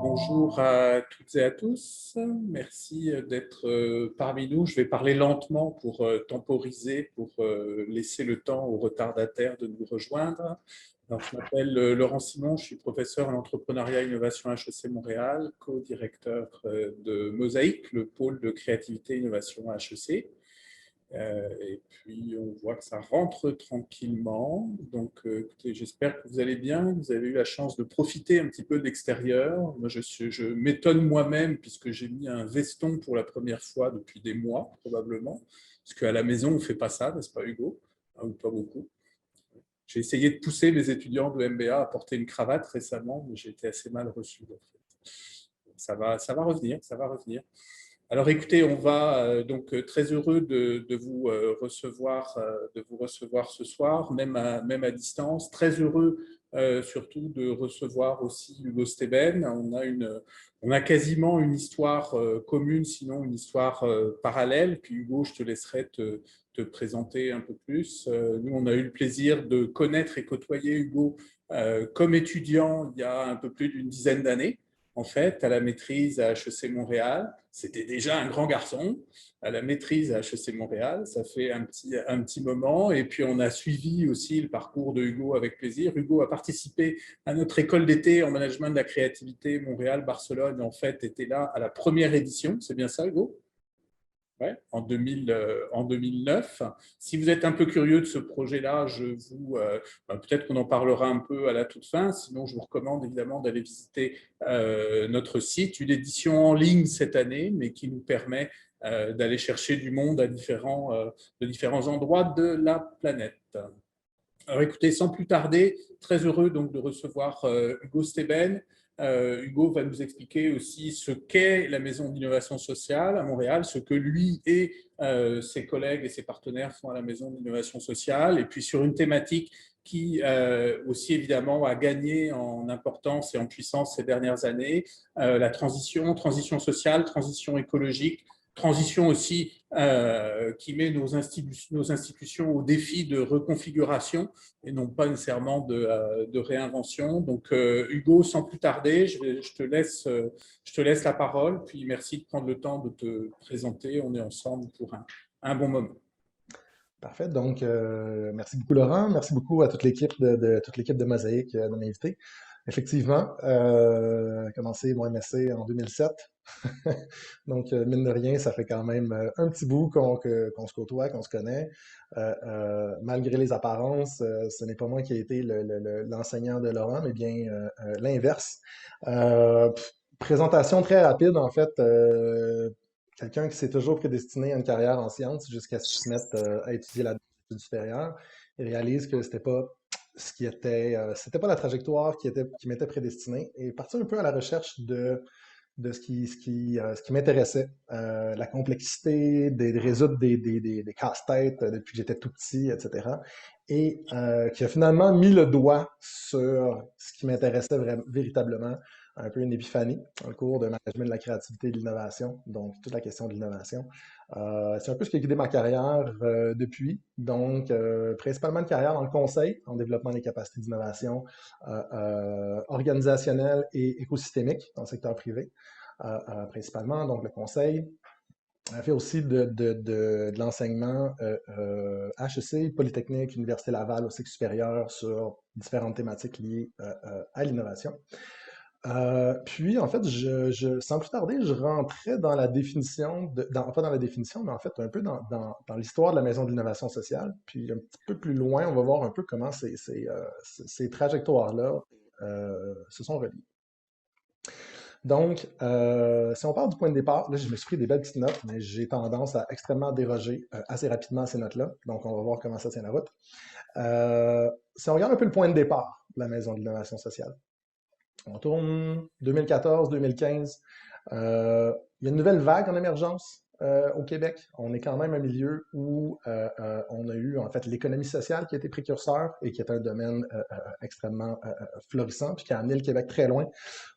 Bonjour à toutes et à tous. Merci d'être parmi nous. Je vais parler lentement pour temporiser, pour laisser le temps aux retardataires de nous rejoindre. Alors, je m'appelle Laurent Simon, je suis professeur en entrepreneuriat et innovation à HEC Montréal, co-directeur de Mosaïque, le pôle de créativité et innovation à HEC. Et puis, on voit que ça rentre tranquillement. Donc, écoutez, j'espère que vous allez bien. Vous avez eu la chance de profiter un petit peu de l'extérieur. Moi, je m'étonne moi-même puisque j'ai mis un veston pour la première fois depuis des mois, probablement. Parce qu'à la maison, on ne fait pas ça, n'est-ce pas, Hugo? Ou pas beaucoup. J'ai essayé de pousser mes étudiants de MBA à porter une cravate récemment, mais j'ai été assez mal reçu. En fait. Ça va revenir, ça va revenir. Alors écoutez, on va donc très heureux de vous recevoir ce soir, même à distance. Très heureux surtout de recevoir aussi Hugo Steben. On a quasiment une histoire commune, sinon une histoire parallèle. Puis Hugo, je te laisserai te présenter un peu plus. Nous, on a eu le plaisir de connaître et côtoyer Hugo comme étudiant il y a un peu plus d'une dizaine d'années. En fait, à la maîtrise à HEC Montréal. C'était déjà un grand garçon. À la maîtrise à HEC Montréal, ça fait un petit moment. Et puis, on a suivi aussi le parcours de Hugo avec plaisir. Hugo a participé à notre école d'été en management de la créativité Montréal-Barcelone. En fait, était là à la première édition. C'est bien ça, Hugo? Ouais, en 2009. Si vous êtes un peu curieux de ce projet-là, peut-être qu'on en parlera un peu à la toute fin. Sinon, je vous recommande évidemment d'aller visiter notre site, une édition en ligne cette année, mais qui nous permet d'aller chercher du monde de différents endroits de la planète. Alors écoutez, sans plus tarder, très heureux donc de recevoir Hugo Steben. Hugo va nous expliquer aussi ce qu'est la Maison d'innovation sociale à Montréal, ce que lui et ses collègues et ses partenaires font à la Maison d'innovation sociale, et puis sur une thématique qui aussi évidemment a gagné en importance et en puissance ces dernières années, la transition sociale, transition écologique, transition aussi qui met nos institutions au défi de reconfiguration et non pas nécessairement de réinvention. Donc, Hugo, sans plus tarder, je te laisse la parole. Puis, merci de prendre le temps de te présenter. On est ensemble pour un bon moment. Parfait. Donc, merci beaucoup, Laurent. Merci beaucoup à toute l'équipe de Mosaïque de m'inviter. Effectivement, commencé mon MSC en 2007. Donc, mine de rien, ça fait quand même un petit bout qu'on se côtoie, qu'on se connaît. Malgré les apparences, ce n'est pas moi qui ai été l'enseignant de Laurent, mais bien l'inverse. Présentation très rapide, en fait. Quelqu'un qui s'est toujours prédestiné à une carrière en sciences jusqu'à ce qu'il se mette à étudier la études supérieure. Il réalise que c'était pas la trajectoire qui m'était prédestinée et partir un peu à la recherche de ce qui m'intéressait, la complexité, de résoudre des casse-têtes depuis que j'étais tout petit, etc. Et qui a finalement mis le doigt sur ce qui m'intéressait véritablement, un peu une épiphanie, un cours de management de la créativité et de l'innovation, donc toute la question de l'innovation. C'est un peu ce qui a guidé ma carrière depuis, donc principalement une carrière dans le conseil, en développement des capacités organisationnelles et écosystémiques dans le secteur privé. Principalement, donc le conseil. On a fait aussi de l'enseignement HEC, Polytechnique, Université Laval au cycle supérieur sur différentes thématiques liées à l'innovation. Puis, en fait, sans plus tarder, je rentrais dans la définition, pas dans la définition, mais en fait un peu dans l'histoire de la Maison de l'innovation sociale. Puis, un petit peu plus loin, on va voir un peu comment ces trajectoires-là se sont reliées. Donc, si on part du point de départ, là, je me suis pris des belles petites notes, mais j'ai tendance à extrêmement déroger assez rapidement à ces notes-là. Donc, on va voir comment ça tient la route. Si on regarde un peu le point de départ de la Maison de l'innovation sociale, on tourne 2014-2015. Il y a une nouvelle vague en émergence au Québec. On est quand même un milieu où on a eu en fait l'économie sociale qui a été précurseur et qui est un domaine extrêmement florissant, puis qui a amené le Québec très loin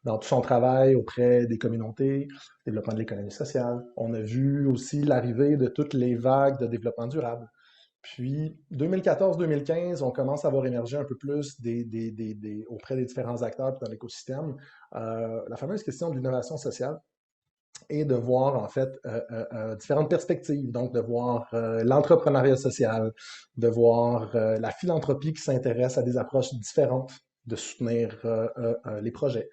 dans tout son travail auprès des communautés, développement de l'économie sociale. On a vu aussi l'arrivée de toutes les vagues de développement durable. Puis 2014-2015, on commence à voir émerger un peu plus auprès des différents acteurs puis dans l'écosystème la fameuse question de l'innovation sociale et de voir en fait différentes perspectives. Donc de voir l'entrepreneuriat social, de voir la philanthropie qui s'intéresse à des approches différentes de soutenir les projets.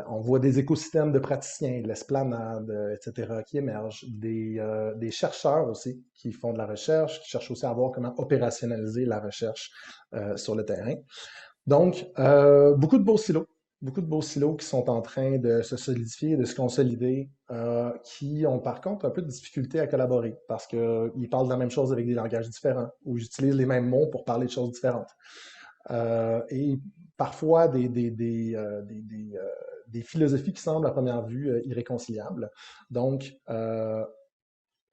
On voit des écosystèmes de praticiens, de l'esplanade, etc., qui émergent, des chercheurs aussi qui font de la recherche, qui cherchent aussi à voir comment opérationnaliser la recherche sur le terrain. Donc, beaucoup de beaux silos qui sont en train de se solidifier, de se consolider, qui ont par contre un peu de difficulté à collaborer parce qu'ils parlent de la même chose avec des langages différents ou ils utilisent les mêmes mots pour parler de choses différentes. Et parfois des philosophies qui semblent à première vue irréconciliables. Donc,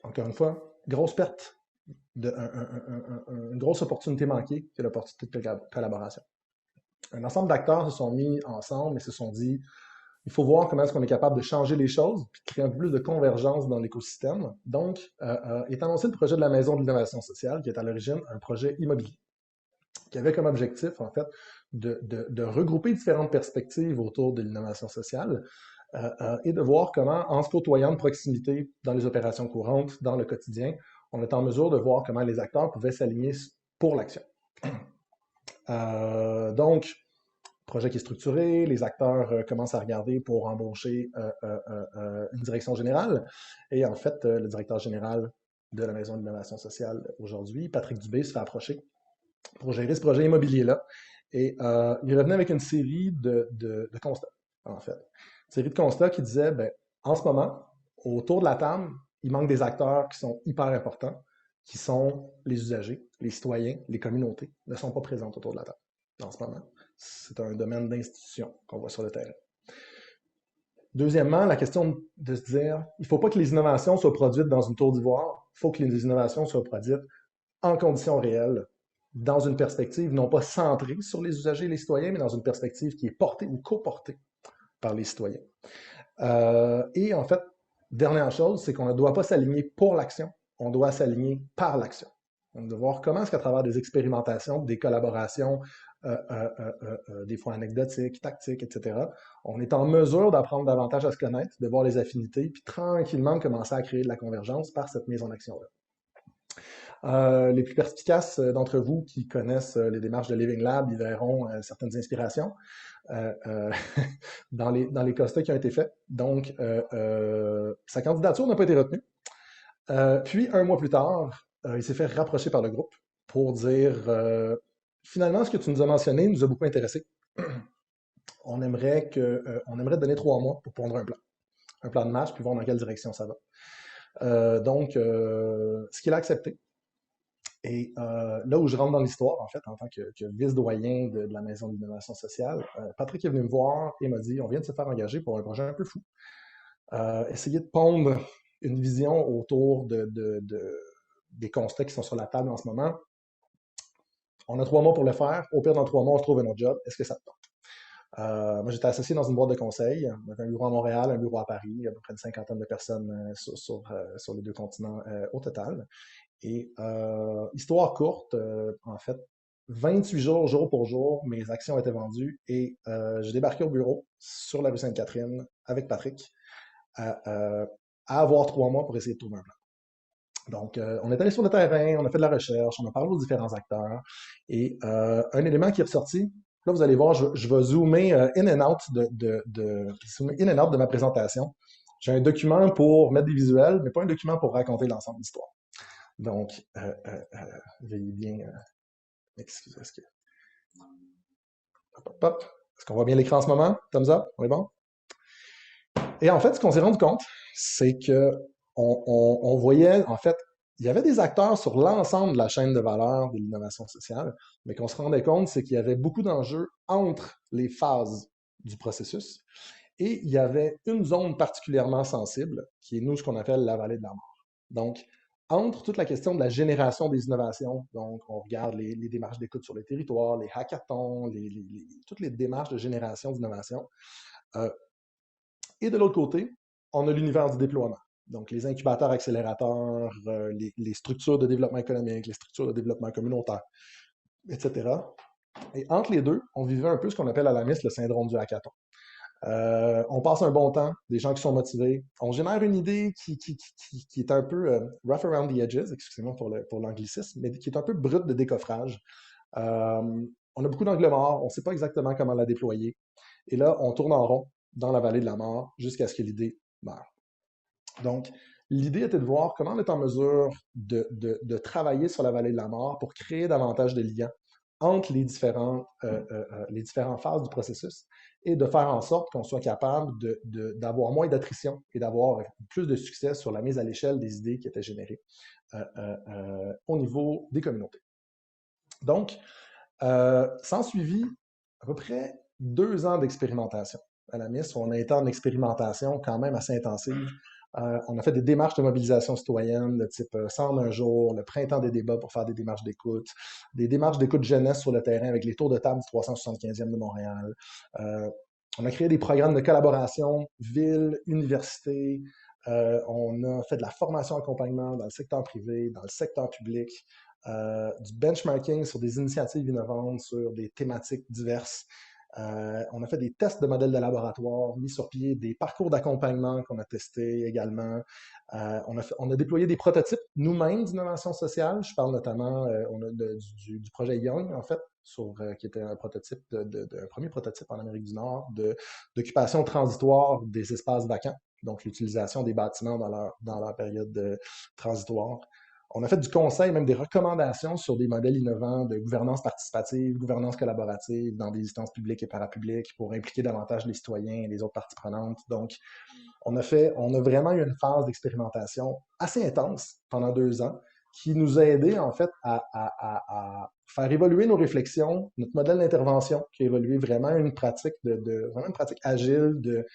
encore une fois, grosse perte, une grosse opportunité manquée que l'opportunité de collaboration. Un ensemble d'acteurs se sont mis ensemble et se sont dit, il faut voir comment est-ce qu'on est capable de changer les choses puis de créer un peu plus de convergence dans l'écosystème. Donc, est annoncé le projet de la Maison de l'innovation sociale, qui est à l'origine un projet immobilier, qui avait comme objectif, en fait, de regrouper différentes perspectives autour de l'innovation sociale et de voir comment, en se côtoyant de proximité dans les opérations courantes, dans le quotidien, on est en mesure de voir comment les acteurs pouvaient s'aligner pour l'action. Donc, projet qui est structuré, les acteurs commencent à regarder pour embaucher une direction générale. Et en fait, le directeur général de la Maison de l'innovation sociale aujourd'hui, Patrick Dubé, se fait approcher pour gérer ce projet immobilier-là. Et il revenait avec une série de constats, en fait. Une série de constats qui disaient, ben, en ce moment, autour de la table, il manque des acteurs qui sont hyper importants, qui sont les usagers, les citoyens, les communautés, ne sont pas présents autour de la table en ce moment. C'est un domaine d'institution qu'on voit sur le terrain. Deuxièmement, la question de se dire, il ne faut pas que les innovations soient produites dans une tour d'ivoire, il faut que les innovations soient produites en conditions réelles, dans une perspective non pas centrée sur les usagers et les citoyens, mais dans une perspective qui est portée ou coportée par les citoyens. Et en fait, dernière chose, c'est qu'on ne doit pas s'aligner pour l'action, on doit s'aligner par l'action. On doit voir comment est-ce qu'à travers des expérimentations, des collaborations, des fois anecdotiques, tactiques, etc., on est en mesure d'apprendre davantage à se connaître, de voir les affinités, puis tranquillement commencer à créer de la convergence par cette mise en action-là. Les plus perspicaces d'entre vous qui connaissent les démarches de Living Lab, ils verront certaines inspirations dans les constats qui ont été faits. Donc, sa candidature n'a pas été retenue. Puis, un mois plus tard, il s'est fait rapprocher par le groupe pour dire finalement, ce que tu nous as mentionné nous a beaucoup intéressés. On aimerait te donner 3 mois pour prendre un plan de match, puis voir dans quelle direction ça va. Donc, ce qu'il a accepté. Et là où je rentre dans l'histoire, en fait, en tant que vice-doyen de la Maison de l'innovation sociale, Patrick est venu me voir et m'a dit, on vient de se faire engager pour un projet un peu fou. Essayer de pondre une vision autour des constats qui sont sur la table en ce moment. On a 3 mois pour le faire. Au pire, dans 3 mois, on se trouve un autre job. Est-ce que ça te tente? Moi, j'étais associé dans une boîte de conseil. On avait un bureau à Montréal, un bureau à Paris, à peu près une cinquantaine de personnes sur les 2 continents au total. Et histoire courte, en fait, 28 jours, jour pour jour, mes actions étaient vendues et j'ai débarqué au bureau sur la rue Sainte-Catherine avec Patrick à avoir 3 mois pour essayer de trouver un plan. Donc, on est allé sur le terrain, on a fait de la recherche, on a parlé aux différents acteurs. Et un élément qui est ressorti, là, vous allez voir, je vais zoomer in and out de ma présentation. J'ai un document pour mettre des visuels, mais pas un document pour raconter l'ensemble de l'histoire. Donc, veuillez bien m'excuser. Est-ce qu'on voit bien l'écran en ce moment? Thumbs up? On est bon? Et en fait, ce qu'on s'est rendu compte, c'est que on voyait, en fait, il y avait des acteurs sur l'ensemble de la chaîne de valeur de l'innovation sociale, mais qu'on se rendait compte, c'est qu'il y avait beaucoup d'enjeux entre les phases du processus et il y avait une zone particulièrement sensible, qui est nous ce qu'on appelle la vallée de la mort. Donc, entre toute la question de la génération des innovations, donc on regarde les démarches d'écoute sur les territoires, les hackathons, toutes les démarches de génération d'innovation, et de l'autre côté, on a l'univers du déploiement. Donc, les incubateurs, accélérateurs, les structures de développement économique, les structures de développement communautaire, etc. Et entre les deux, on vivait un peu ce qu'on appelle à la MIS le syndrome du hackathon. On passe un bon temps, des gens qui sont motivés. On génère une idée qui est un peu rough around the edges, excusez-moi pour l'anglicisme, mais qui est un peu brute de décoffrage. On a beaucoup d'angles morts, on ne sait pas exactement comment la déployer. Et là, on tourne en rond dans la vallée de la mort jusqu'à ce que l'idée meure. Donc, l'idée était de voir comment on est en mesure de travailler sur la vallée de la mort pour créer davantage de liens entre les différentes phases du processus et de faire en sorte qu'on soit capable d'avoir moins d'attrition et d'avoir plus de succès sur la mise à l'échelle des idées qui étaient générées au niveau des communautés. Donc, s'en suivit à peu près 2 ans d'expérimentation à la MIS. On a été en expérimentation quand même assez intensive. On a fait des démarches de mobilisation citoyenne de type 101 jours, le printemps des débats pour faire des démarches d'écoute, des démarches d'écoute jeunesse sur le terrain avec les tours de table du 375e de Montréal. On a créé des programmes de collaboration, ville, université. On a fait de la formation accompagnement dans le secteur privé, dans le secteur public. Du benchmarking sur des initiatives innovantes, sur des thématiques diverses. On a fait des tests de modèles de laboratoire, mis sur pied des parcours d'accompagnement qu'on a testés également. On a déployé des prototypes nous-mêmes d'innovation sociale. Je parle notamment du projet Young, en fait, qui était un prototype, un premier prototype en Amérique du Nord d'occupation transitoire des espaces vacants, donc l'utilisation des bâtiments dans leur période transitoire. On a fait du conseil, même des recommandations sur des modèles innovants de gouvernance participative, gouvernance collaborative dans des instances publiques et parapubliques pour impliquer davantage les citoyens et les autres parties prenantes. Donc, on a vraiment eu une phase d'expérimentation assez intense pendant 2 ans qui nous a aidé en fait à faire évoluer nos réflexions, notre modèle d'intervention qui a évolué vraiment une pratique vraiment une pratique agile de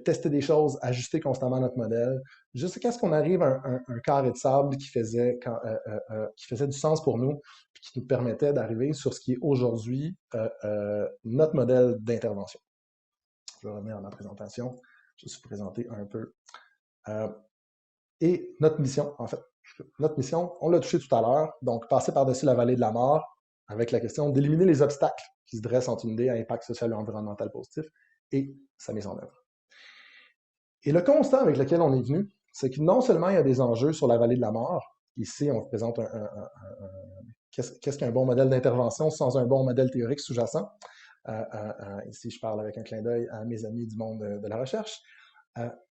tester des choses, ajuster constamment notre modèle, jusqu'à ce qu'on arrive à un carré de sable qui faisait du sens pour nous, puis qui nous permettait d'arriver sur ce qui est aujourd'hui notre modèle d'intervention. Je vais revenir à ma présentation. Je vais vous présenter un peu. Et notre mission, en fait, on l'a touché tout à l'heure, donc passer par-dessus la vallée de la mort avec la question d'éliminer les obstacles qui se dressent entre une idée à impact social et environnemental positif et sa mise en œuvre. Et le constat avec lequel on est venu, c'est que non seulement il y a des enjeux sur la vallée de la mort, ici on vous présente qu'est-ce qu'un bon modèle d'intervention sans un bon modèle théorique sous-jacent. Ici, je parle avec un clin d'œil à mes amis du monde de la recherche.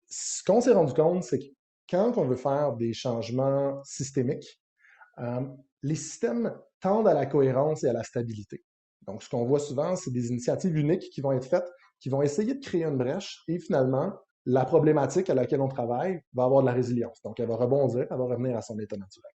Ce qu'on s'est rendu compte, c'est que quand on veut faire des changements systémiques, les systèmes tendent à la cohérence et à la stabilité. Donc, ce qu'on voit souvent, c'est des initiatives uniques qui vont être faites, qui vont essayer de créer une brèche et finalement, la problématique à laquelle on travaille va avoir de la résilience. Donc, elle va rebondir, elle va revenir à son état naturel.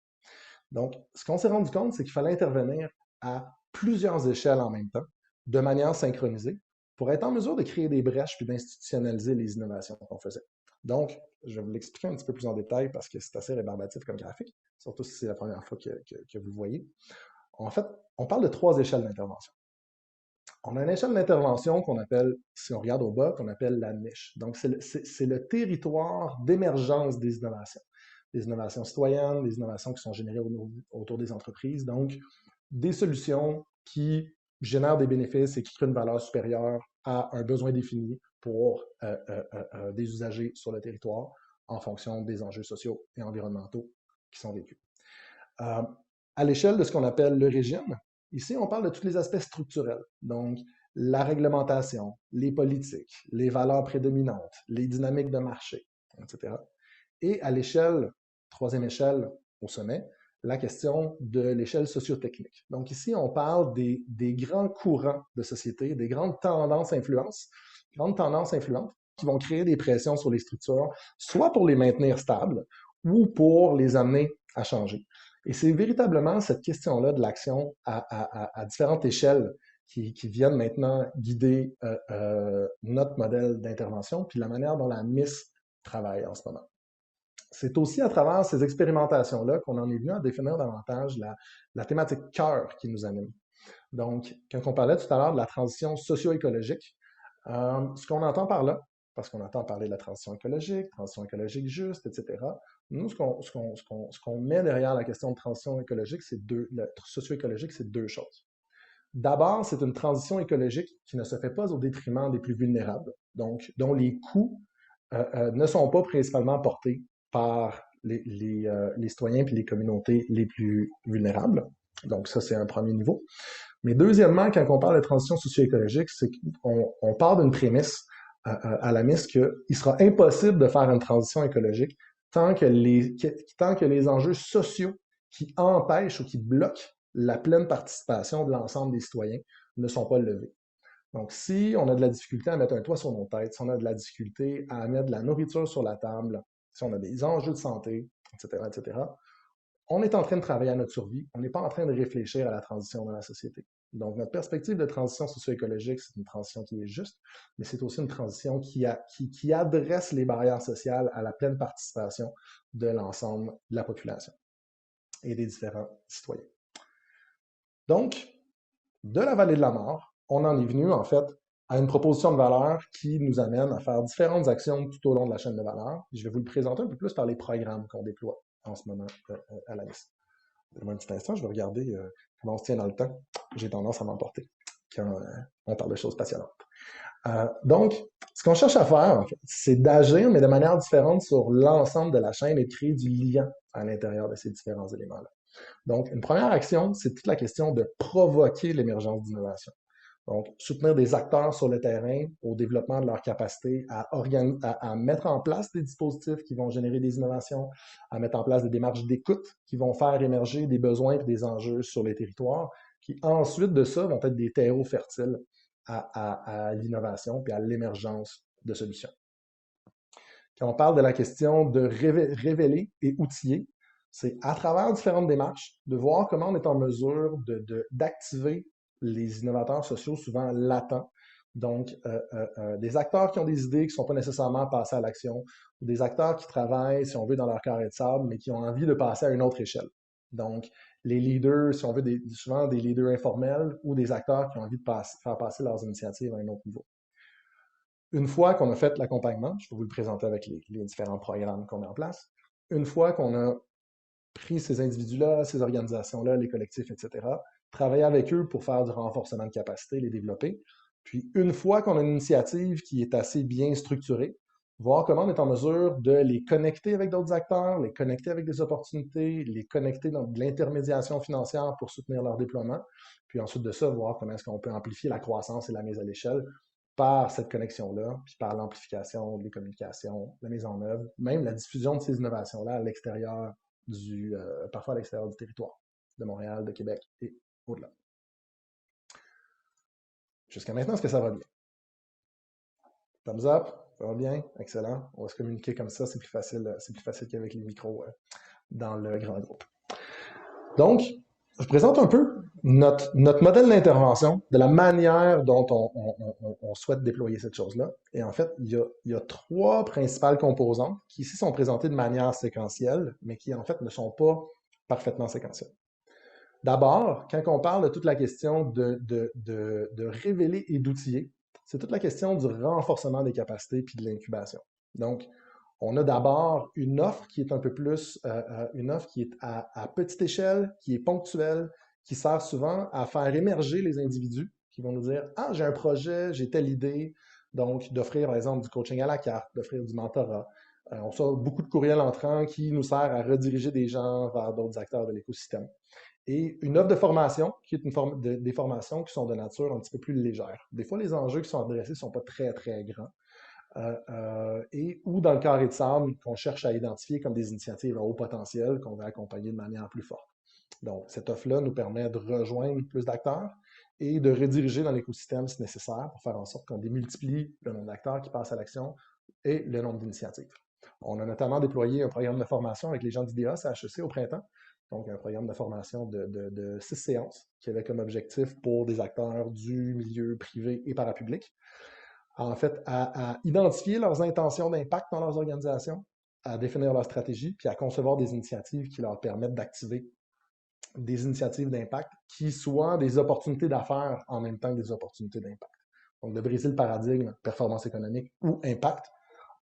Donc, ce qu'on s'est rendu compte, c'est qu'il fallait intervenir à plusieurs échelles en même temps, de manière synchronisée, pour être en mesure de créer des brèches puis d'institutionnaliser les innovations qu'on faisait. Donc, je vais vous l'expliquer un petit peu plus en détail parce que c'est assez rébarbatif comme graphique, surtout si c'est la première fois que vous le voyez. En fait, on parle de 3 échelles d'intervention. On a une échelle d'intervention qu'on appelle, si on regarde au bas, qu'on appelle la niche. Donc, c'est le territoire d'émergence des innovations citoyennes, des innovations qui sont générées autour des entreprises. Donc, des solutions qui génèrent des bénéfices et qui créent une valeur supérieure à un besoin défini pour des usagers sur le territoire en fonction des enjeux sociaux et environnementaux qui sont vécus. À l'échelle de ce qu'on appelle le régime, ici, on parle de tous les aspects structurels. Donc, la réglementation, les politiques, les valeurs prédominantes, les dynamiques de marché, etc. Et à l'échelle, 3e échelle au sommet, la question de l'échelle socio-technique. Donc ici, on parle des grands courants de société, des grandes tendances influentes qui vont créer des pressions sur les structures, soit pour les maintenir stables ou pour les amener à changer. Et c'est véritablement cette question-là de l'action à différentes échelles qui viennent maintenant guider notre modèle d'intervention puis la manière dont la MIS travaille en ce moment. C'est aussi à travers ces expérimentations-là qu'on en est venu à définir davantage la thématique cœur qui nous anime. Donc, quand on parlait tout à l'heure de la transition socio-écologique, ce qu'on entend par là, parce qu'on entend parler de la transition écologique juste, etc. Nous, ce qu'on met derrière la question de transition écologique, socio-écologique, c'est deux choses. D'abord, c'est une transition écologique qui ne se fait pas au détriment des plus vulnérables, donc dont les coûts ne sont pas principalement portés par les citoyens et les communautés les plus vulnérables. Donc ça, c'est un premier niveau. Mais deuxièmement, quand on parle de transition socio-écologique, c'est qu'on part d'une prémisse à la mise qu'il sera impossible de faire une transition écologique tant que les enjeux sociaux qui empêchent ou qui bloquent la pleine participation de l'ensemble des citoyens ne sont pas levés. Donc, si on a de la difficulté à mettre un toit sur nos têtes, si on a de la difficulté à mettre de la nourriture sur la table, si on a des enjeux de santé, etc., etc., on est en train de travailler à notre survie, on n'est pas en train de réfléchir à la transition dans la société. Donc, notre perspective de transition socio-écologique, c'est une transition qui est juste, mais c'est aussi une transition qui adresse les barrières sociales à la pleine participation de l'ensemble de la population et des différents citoyens. Donc, de la vallée de la mort, on en est venu, en fait, à une proposition de valeur qui nous amène à faire différentes actions tout au long de la chaîne de valeur. Je vais vous le présenter un peu plus par les programmes qu'on déploie en ce moment à la liste. Donne-moi un petit instant, je vais regarder comment on se tient dans le temps. J'ai tendance à m'emporter quand on parle de choses passionnantes. Donc, ce qu'on cherche à faire, en fait, c'est d'agir, mais de manière différente sur l'ensemble de la chaîne et de créer du lien à l'intérieur de ces différents éléments-là. Donc, une première action, c'est toute la question de provoquer l'émergence d'innovation. Donc, soutenir des acteurs sur le terrain au développement de leur capacité à mettre en place des dispositifs qui vont générer des innovations, à mettre en place des démarches d'écoute qui vont faire émerger des besoins et des enjeux sur les territoires, qui ensuite de ça vont être des terreaux fertiles à l'innovation et à l'émergence de solutions. Quand on parle de la question de révéler et outiller, c'est à travers différentes démarches de voir comment on est en mesure d'activer les innovateurs sociaux souvent latents. Donc, des acteurs qui ont des idées qui ne sont pas nécessairement passés à l'action, ou des acteurs qui travaillent, si on veut, dans leur carré de sable, mais qui ont envie de passer à une autre échelle. Donc, les leaders, si on veut, souvent des leaders informels ou des acteurs qui ont envie de faire passer leurs initiatives à un autre niveau. Une fois qu'on a fait l'accompagnement, je vais vous le présenter avec les différents programmes qu'on met en place, une fois qu'on a pris ces individus-là, ces organisations-là, les collectifs, etc., travailler avec eux pour faire du renforcement de capacité, les développer. Puis, une fois qu'on a une initiative qui est assez bien structurée, voir comment on est en mesure de les connecter avec d'autres acteurs, les connecter avec des opportunités, les connecter dans de l'intermédiation financière pour soutenir leur déploiement. Puis ensuite de ça, voir comment est-ce qu'on peut amplifier la croissance et la mise à l'échelle par cette connexion-là, puis par l'amplification des communications, la mise en œuvre, même la diffusion de ces innovations-là à l'extérieur parfois à l'extérieur du territoire, de Montréal, de Québec et au-delà. Jusqu'à maintenant, est-ce que ça va bien? Thumbs up, ça va bien? Excellent. On va se communiquer comme ça, c'est plus facile qu'avec les micros dans le grand groupe. Donc, je présente un peu notre modèle d'intervention, de la manière dont on souhaite déployer cette chose-là. Et en fait, il y a trois principales composantes qui ici sont présentées de manière séquentielle, mais qui en fait ne sont pas parfaitement séquentielles. D'abord, quand on parle de toute la question de révéler et d'outiller, c'est toute la question du renforcement des capacités puis de l'incubation. Donc, on a d'abord une offre qui est un peu plus, une offre qui est à petite échelle, qui est ponctuelle, qui sert souvent à faire émerger les individus qui vont nous dire « Ah, j'ai un projet, j'ai telle idée », donc d'offrir par exemple du coaching à la carte, d'offrir du mentorat. On reçoit beaucoup de courriels entrants qui nous sert à rediriger des gens vers d'autres acteurs de l'écosystème. Et une offre de formation, qui est des formations qui sont de nature un petit peu plus légère. Des fois, les enjeux qui sont adressés ne sont pas très, très grands. Ou dans le carré de sable qu'on cherche à identifier comme des initiatives à haut potentiel qu'on va accompagner de manière plus forte. Donc, cette offre-là nous permet de rejoindre plus d'acteurs et de rediriger dans l'écosystème si nécessaire pour faire en sorte qu'on démultiplie le nombre d'acteurs qui passent à l'action et le nombre d'initiatives. On a notamment déployé un programme de formation avec les gens d'IDEA, HEC au printemps, donc un programme de formation de 6 séances qui avait comme objectif pour des acteurs du milieu privé et parapublic, en fait, à identifier leurs intentions d'impact dans leurs organisations, à définir leur stratégie, puis à concevoir des initiatives qui leur permettent d'activer des initiatives d'impact qui soient des opportunités d'affaires en même temps que des opportunités d'impact. Donc, de briser le paradigme performance économique ou impact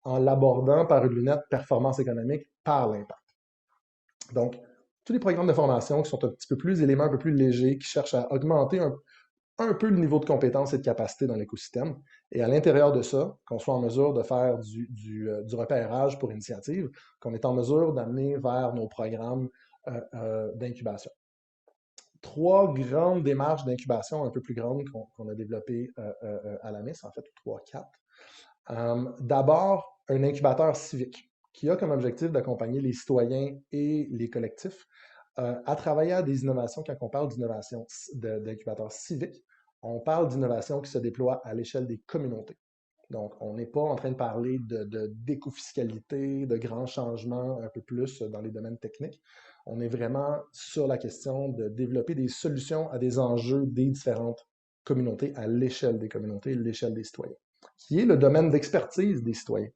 en l'abordant par une lunette performance économique par l'impact. Donc, tous les programmes de formation qui sont un petit peu plus éléments, un peu plus légers, qui cherchent à augmenter un peu le niveau de compétence et de capacité dans l'écosystème. Et à l'intérieur de ça, qu'on soit en mesure de faire du repérage pour initiative, qu'on est en mesure d'amener vers nos programmes d'incubation. 3 grandes démarches d'incubation un peu plus grandes qu'on a développées à la MIS, en fait, 3, 4. D'abord, un incubateur civique qui a comme objectif d'accompagner les citoyens et les collectifs à travailler à des innovations. Quand on parle d'innovation d'incubateur civique, on parle d'innovation qui se déploie à l'échelle des communautés. Donc, on n'est pas en train de parler d'écofiscalité, de grands changements un peu plus dans les domaines techniques. On est vraiment sur la question de développer des solutions à des enjeux des différentes communautés, à l'échelle des communautés, l'échelle des citoyens, qui est le domaine d'expertise des citoyens.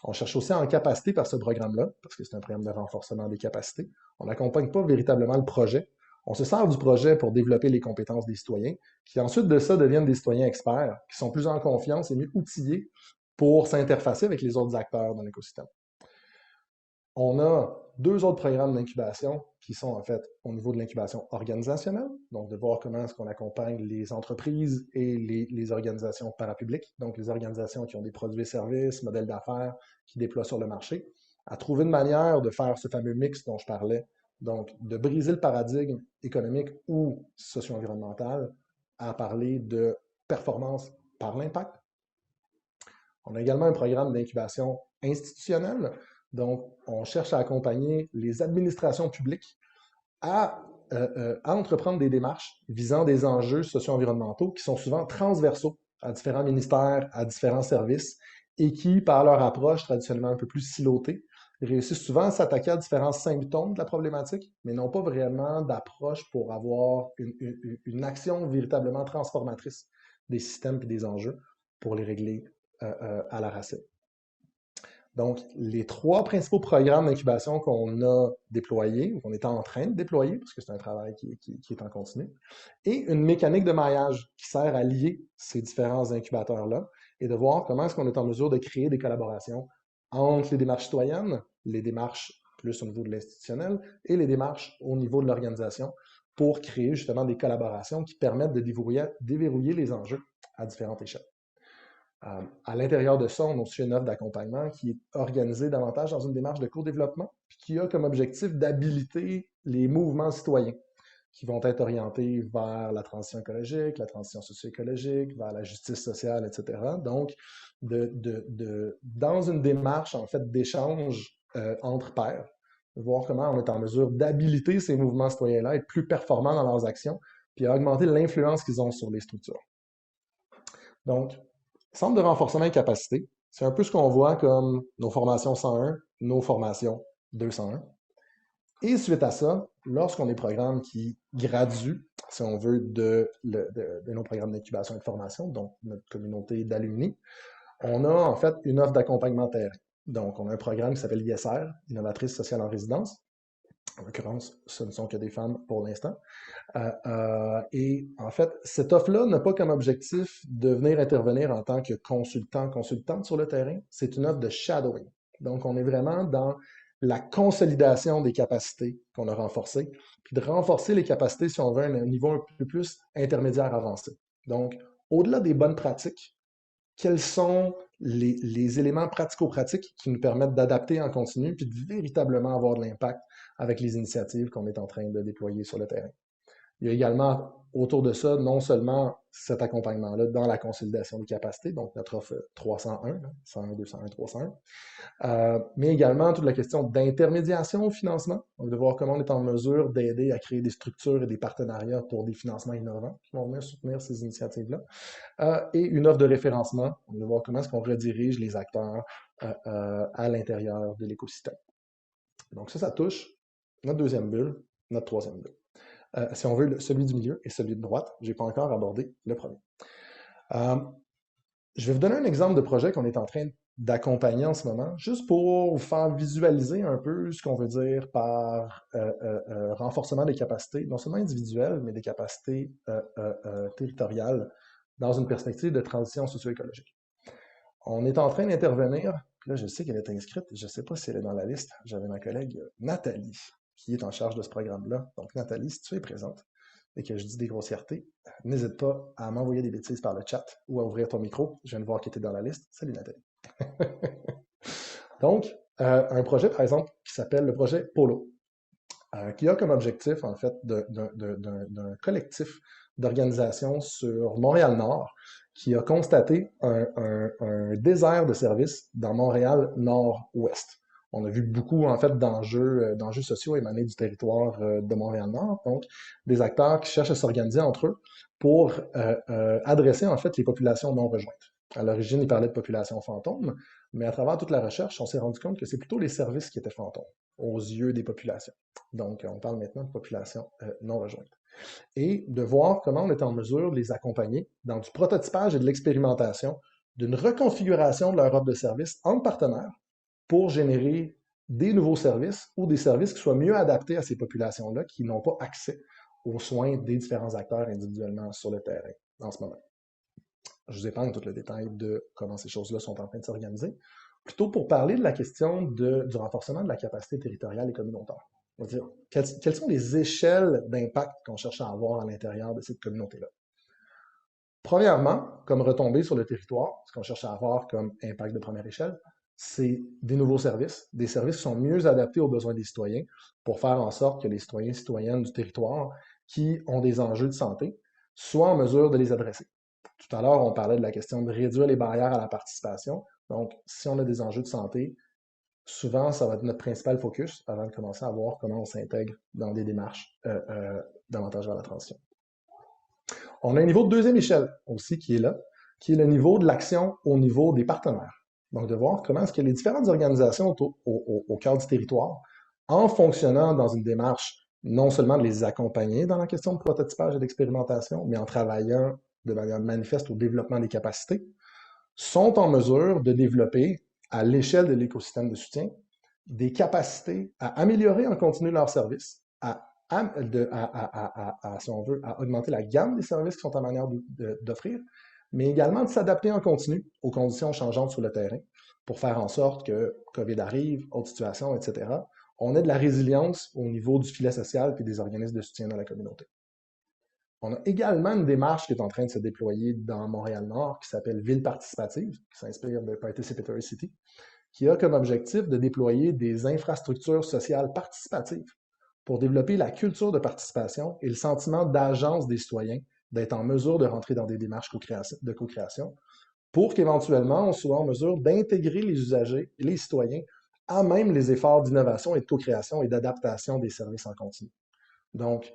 On cherche aussi en capacité par ce programme-là, parce que c'est un programme de renforcement des capacités. On n'accompagne pas véritablement le projet. On se sert du projet pour développer les compétences des citoyens, qui ensuite de ça deviennent des citoyens experts, qui sont plus en confiance et mieux outillés pour s'interfacer avec les autres acteurs dans l'écosystème. On a 2 autres programmes d'incubation qui sont en fait au niveau de l'incubation organisationnelle, donc de voir comment est-ce qu'on accompagne les entreprises et les organisations parapubliques, donc les organisations qui ont des produits et services, modèles d'affaires, qui déploient sur le marché, à trouver une manière de faire ce fameux mix dont je parlais, donc de briser le paradigme économique ou socio-environnemental à parler de performance par l'impact. On a également un programme d'incubation institutionnelle. Donc, on cherche à accompagner les administrations publiques à entreprendre des démarches visant des enjeux socio-environnementaux qui sont souvent transversaux à différents ministères, à différents services, et qui, par leur approche traditionnellement un peu plus silotée, réussissent souvent à s'attaquer à différents symptômes de la problématique, mais n'ont pas vraiment d'approche pour avoir une action véritablement transformatrice des systèmes et des enjeux pour les régler à la racine. Donc, les 3 principaux programmes d'incubation qu'on a déployés, ou qu'on est en train de déployer, parce que c'est un travail qui est en continu, et une mécanique de maillage qui sert à lier ces différents incubateurs-là et de voir comment est-ce qu'on est en mesure de créer des collaborations entre les démarches citoyennes, les démarches plus au niveau de l'institutionnel et les démarches au niveau de l'organisation pour créer justement des collaborations qui permettent de déverrouiller les enjeux à différentes échelles. À l'intérieur de ça, on a aussi une offre d'accompagnement qui est organisée davantage dans une démarche de co-développement, puis qui a comme objectif d'habiliter les mouvements citoyens qui vont être orientés vers la transition écologique, la transition socio-écologique, vers la justice sociale, etc. Donc, dans une démarche en fait d'échange entre pairs, de voir comment on est en mesure d'habiliter ces mouvements citoyens-là à être plus performants dans leurs actions, puis à augmenter l'influence qu'ils ont sur les structures. Donc, centre de renforcement et capacité, c'est un peu ce qu'on voit comme nos formations 101, nos formations 201. Et suite à ça, lorsqu'on a des programmes qui graduent, si on veut, de nos programmes d'incubation et de formation, donc notre communauté d'alumni, on a en fait une offre d'accompagnement terrain. Donc, on a un programme qui s'appelle ISR, Innovatrice sociale en résidence. En l'occurrence, ce ne sont que des femmes pour l'instant. Et en fait, cette offre-là n'a pas comme objectif de venir intervenir en tant que consultant, consultante sur le terrain. C'est une offre de shadowing. Donc, on est vraiment dans la consolidation des capacités qu'on a renforcées, puis de renforcer les capacités, si on veut, à un niveau un peu plus intermédiaire avancé. Donc, au-delà des bonnes pratiques, quels sont les éléments pratico-pratiques qui nous permettent d'adapter en continu, puis de véritablement avoir de l'impact avec les initiatives qu'on est en train de déployer sur le terrain. Il y a également autour de ça, non seulement cet accompagnement-là dans la consolidation des capacités, donc notre offre 301, 101, 201, 301, mais également toute la question d'intermédiation au financement, donc de voir comment on est en mesure d'aider à créer des structures et des partenariats pour des financements innovants qui vont venir soutenir ces initiatives-là, et une offre de référencement, de voir comment est-ce qu'on redirige les acteurs à l'intérieur de l'écosystème. Donc ça touche notre deuxième bulle, notre troisième bulle. Si on veut, celui du milieu et celui de droite. Je n'ai pas encore abordé le premier. Je vais vous donner un exemple de projet qu'on est en train d'accompagner en ce moment, juste pour vous faire visualiser un peu ce qu'on veut dire par renforcement des capacités, non seulement individuelles, mais des capacités territoriales dans une perspective de transition socio-écologique. On est en train d'intervenir, puis là je sais qu'elle est inscrite, je ne sais pas si elle est dans la liste, j'avais ma collègue Nathalie qui est en charge de ce programme-là. Donc Nathalie, si tu es présente et que je dis des grossièretés, n'hésite pas à m'envoyer des bêtises par le chat ou à ouvrir ton micro. Je viens de voir qu'elle était dans la liste. Salut Nathalie. Donc, un projet, par exemple, qui s'appelle le projet Polo, qui a comme objectif, en fait, d'un collectif d'organisations sur Montréal-Nord qui a constaté un désert de services dans Montréal Nord-Ouest. On a vu beaucoup, en fait, d'enjeux sociaux émanés du territoire de Montréal-Nord, donc des acteurs qui cherchent à s'organiser entre eux pour adresser, en fait, les populations non rejointes. À l'origine, ils parlaient de population fantôme, mais à travers toute la recherche, on s'est rendu compte que c'est plutôt les services qui étaient fantômes aux yeux des populations. Donc, on parle maintenant de population non rejointe. Et de voir comment on est en mesure de les accompagner dans du prototypage et de l'expérimentation d'une reconfiguration de leur offre de services entre partenaires pour générer des nouveaux services ou des services qui soient mieux adaptés à ces populations-là qui n'ont pas accès aux soins des différents acteurs individuellement sur le terrain en ce moment. Je vous épargne tout le détail de comment ces choses-là sont en train de s'organiser, plutôt pour parler de la question du renforcement de la capacité territoriale et communautaire. On va dire, quelles sont les échelles d'impact qu'on cherche à avoir à l'intérieur de cette communauté-là? Premièrement, comme retombée sur le territoire, ce qu'on cherche à avoir comme impact de première échelle, c'est des nouveaux services, des services qui sont mieux adaptés aux besoins des citoyens pour faire en sorte que les citoyens et citoyennes du territoire qui ont des enjeux de santé soient en mesure de les adresser. Tout à l'heure, on parlait de la question de réduire les barrières à la participation. Donc, si on a des enjeux de santé, souvent, ça va être notre principal focus avant de commencer à voir comment on s'intègre dans des démarches davantage vers la transition. On a un niveau de deuxième échelle aussi qui est là, qui est le niveau de l'action au niveau des partenaires. Donc, de voir comment est-ce que les différentes organisations au cœur du territoire, en fonctionnant dans une démarche non seulement de les accompagner dans la question de prototypage et d'expérimentation, mais en travaillant de manière manifeste au développement des capacités, sont en mesure de développer, à l'échelle de l'écosystème de soutien, des capacités à améliorer en continu leurs services, si on veut, à augmenter la gamme des services qui sont en manière d'offrir, mais également de s'adapter en continu aux conditions changeantes sur le terrain pour faire en sorte que COVID arrive, autres situations, etc., on ait de la résilience au niveau du filet social et des organismes de soutien dans la communauté. On a également une démarche qui est en train de se déployer dans Montréal-Nord qui s'appelle Ville participative, qui s'inspire de Participatory City, qui a comme objectif de déployer des infrastructures sociales participatives pour développer la culture de participation et le sentiment d'agence des citoyens, d'être en mesure de rentrer dans des démarches de co-création, pour qu'éventuellement on soit en mesure d'intégrer les usagers et les citoyens à même les efforts d'innovation et de co-création et d'adaptation des services en continu. Donc,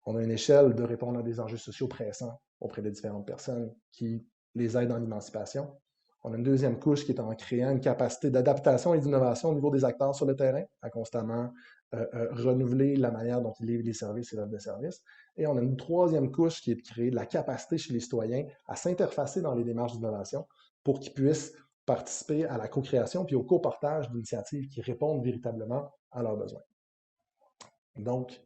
on a une échelle de répondre à des enjeux sociaux pressants auprès de différentes personnes qui les aident dans l'émancipation. On a une deuxième couche qui est en créant une capacité d'adaptation et d'innovation au niveau des acteurs sur le terrain, à constamment renouveler la manière dont ils livrent les services et l'offre de services. Et on a une troisième couche qui est de créer de la capacité chez les citoyens à s'interfacer dans les démarches d'innovation pour qu'ils puissent participer à la co-création puis au co-portage d'initiatives qui répondent véritablement à leurs besoins. Donc,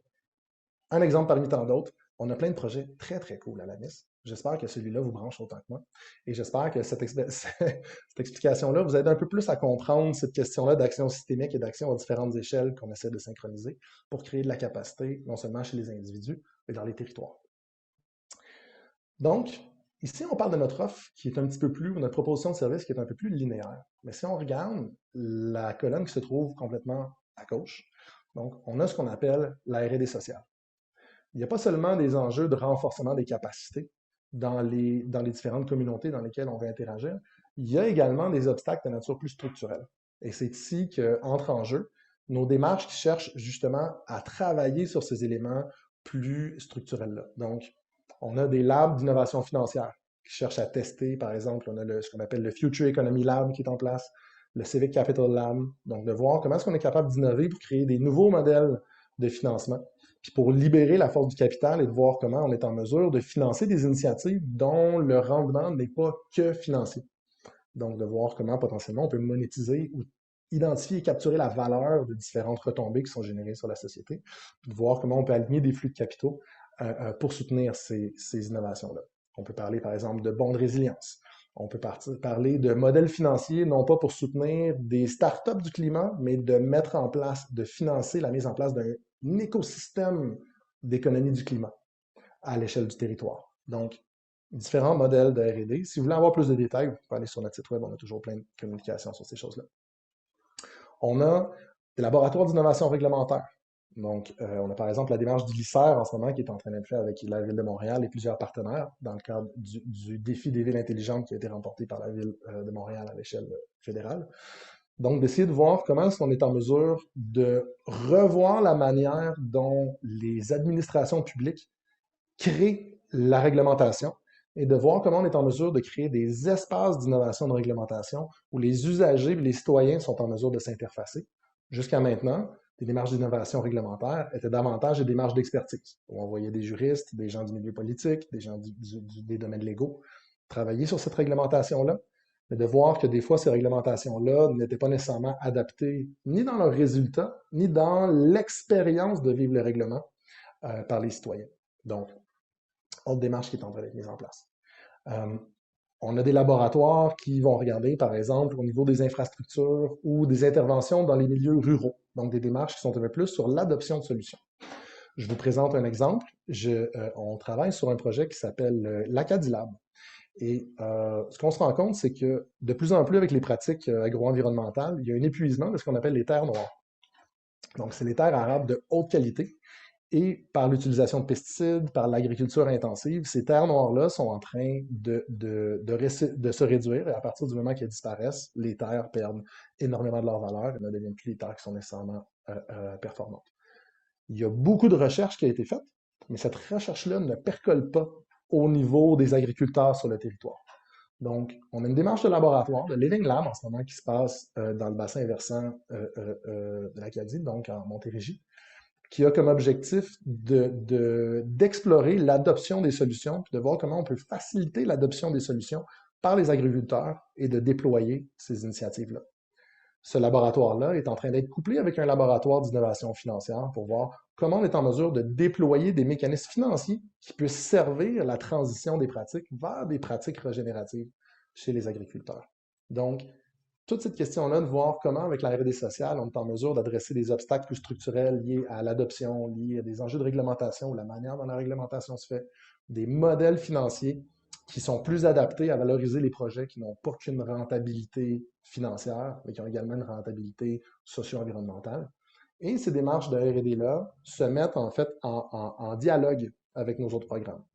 un exemple parmi tant d'autres, on a plein de projets très, très cool à la MIS. J'espère que celui-là vous branche autant que moi. Et j'espère que cette explication-là vous aide un peu plus à comprendre cette question-là d'action systémique et d'action à différentes échelles qu'on essaie de synchroniser pour créer de la capacité, non seulement chez les individus, mais dans les territoires. Donc, ici, on parle de notre offre qui est un petit peu plus, ou notre proposition de service qui est un peu plus linéaire. Mais si on regarde la colonne qui se trouve complètement à gauche, donc, on a ce qu'on appelle la R&D sociale. Il n'y a pas seulement des enjeux de renforcement des capacités dans les différentes communautés dans lesquelles on va interagir, il y a également des obstacles de nature plus structurelle. Et c'est ici qu'entrent en jeu nos démarches qui cherchent justement à travailler sur ces éléments plus structurels-là. Donc, on a des labs d'innovation financière qui cherchent à tester, par exemple, on a ce qu'on appelle le Future Economy Lab qui est en place, le Civic Capital Lab, donc de voir comment est-ce qu'on est capable d'innover pour créer des nouveaux modèles de financement, puis pour libérer la force du capital et de voir comment on est en mesure de financer des initiatives dont le rendement n'est pas que financier. Donc, de voir comment potentiellement on peut monétiser ou identifier et capturer la valeur de différentes retombées qui sont générées sur la société, puis de voir comment on peut aligner des flux de capitaux pour soutenir ces innovations-là. On peut parler, par exemple, de bons de résilience. On peut parler de modèles financiers, non pas pour soutenir des startups du climat, mais de mettre en place, de financer la mise en place d'un écosystème d'économie du climat à l'échelle du territoire. Donc, différents modèles de R&D. Si vous voulez avoir plus de détails, vous pouvez aller sur notre site web, on a toujours plein de communications sur ces choses-là. On a des laboratoires d'innovation réglementaire. Donc, on a par exemple la démarche d'ILICER en ce moment qui est en train d'être faite avec la Ville de Montréal et plusieurs partenaires dans le cadre du défi des villes intelligentes qui a été remporté par la Ville de Montréal à l'échelle fédérale. Donc, d'essayer de voir comment est-ce qu'on est en mesure de revoir la manière dont les administrations publiques créent la réglementation et de voir comment on est en mesure de créer des espaces d'innovation de réglementation où les usagers et les citoyens sont en mesure de s'interfacer. Jusqu'à maintenant, les démarches d'innovation réglementaire étaient davantage des démarches d'expertise, où on voyait des juristes, des gens du milieu politique, des gens des domaines légaux travailler sur cette réglementation-là, mais de voir que des fois, ces réglementations-là n'étaient pas nécessairement adaptées ni dans leurs résultats, ni dans l'expérience de vivre le règlement par les citoyens. Donc, autre démarche qui est en train d'être mise en place. On a des laboratoires qui vont regarder, par exemple, au niveau des infrastructures ou des interventions dans les milieux ruraux. Donc, des démarches qui sont un peu plus sur l'adoption de solutions. Je vous présente un exemple. On travaille sur un projet qui s'appelle l'Acadilab. Et ce qu'on se rend compte, c'est que de plus en plus, avec les pratiques agro-environnementales, il y a un épuisement de ce qu'on appelle les terres noires. Donc, c'est les terres arables de haute qualité. Et par l'utilisation de pesticides, par l'agriculture intensive, ces terres noires-là sont en train de se réduire. Et à partir du moment qu'elles disparaissent, les terres perdent énormément de leur valeur et ne deviennent plus les terres qui sont nécessairement performantes. Il y a beaucoup de recherches qui a été faite, mais cette recherche-là ne percole pas au niveau des agriculteurs sur le territoire. Donc, on a une démarche de laboratoire, de Living Lab en ce moment, qui se passe dans le bassin versant de l'Acadie, donc en Montérégie, qui a comme objectif d'explorer l'adoption des solutions, puis de voir comment on peut faciliter l'adoption des solutions par les agriculteurs et de déployer ces initiatives-là. Ce laboratoire-là est en train d'être couplé avec un laboratoire d'innovation financière pour voir comment on est en mesure de déployer des mécanismes financiers qui puissent servir la transition des pratiques vers des pratiques régénératives chez les agriculteurs. Donc, toute cette question-là de voir comment, avec la R&D sociale, on est en mesure d'adresser des obstacles plus structurels liés à l'adoption, liés à des enjeux de réglementation ou la manière dont la réglementation se fait, des modèles financiers qui sont plus adaptés à valoriser les projets qui n'ont pas qu'une rentabilité financière, mais qui ont également une rentabilité socio-environnementale. Et ces démarches de R&D-là se mettent en fait en dialogue avec nos autres programmes.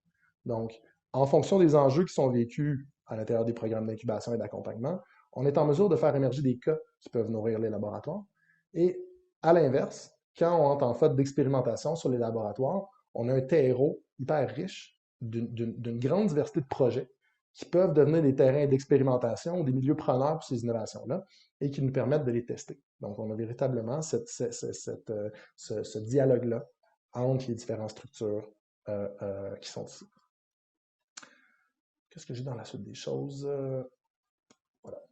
Donc, en fonction des enjeux qui sont vécus à l'intérieur des programmes d'incubation et d'accompagnement, on est en mesure de faire émerger des cas qui peuvent nourrir les laboratoires. Et à l'inverse, quand on entre en fait d'expérimentation sur les laboratoires, on a un terreau hyper riche d'une grande diversité de projets qui peuvent devenir des terrains d'expérimentation ou des milieux preneurs pour ces innovations-là et qui nous permettent de les tester. Donc, on a véritablement ce dialogue-là entre les différentes structures qui sont ici. Qu'est-ce que j'ai dans la suite des choses? Voilà.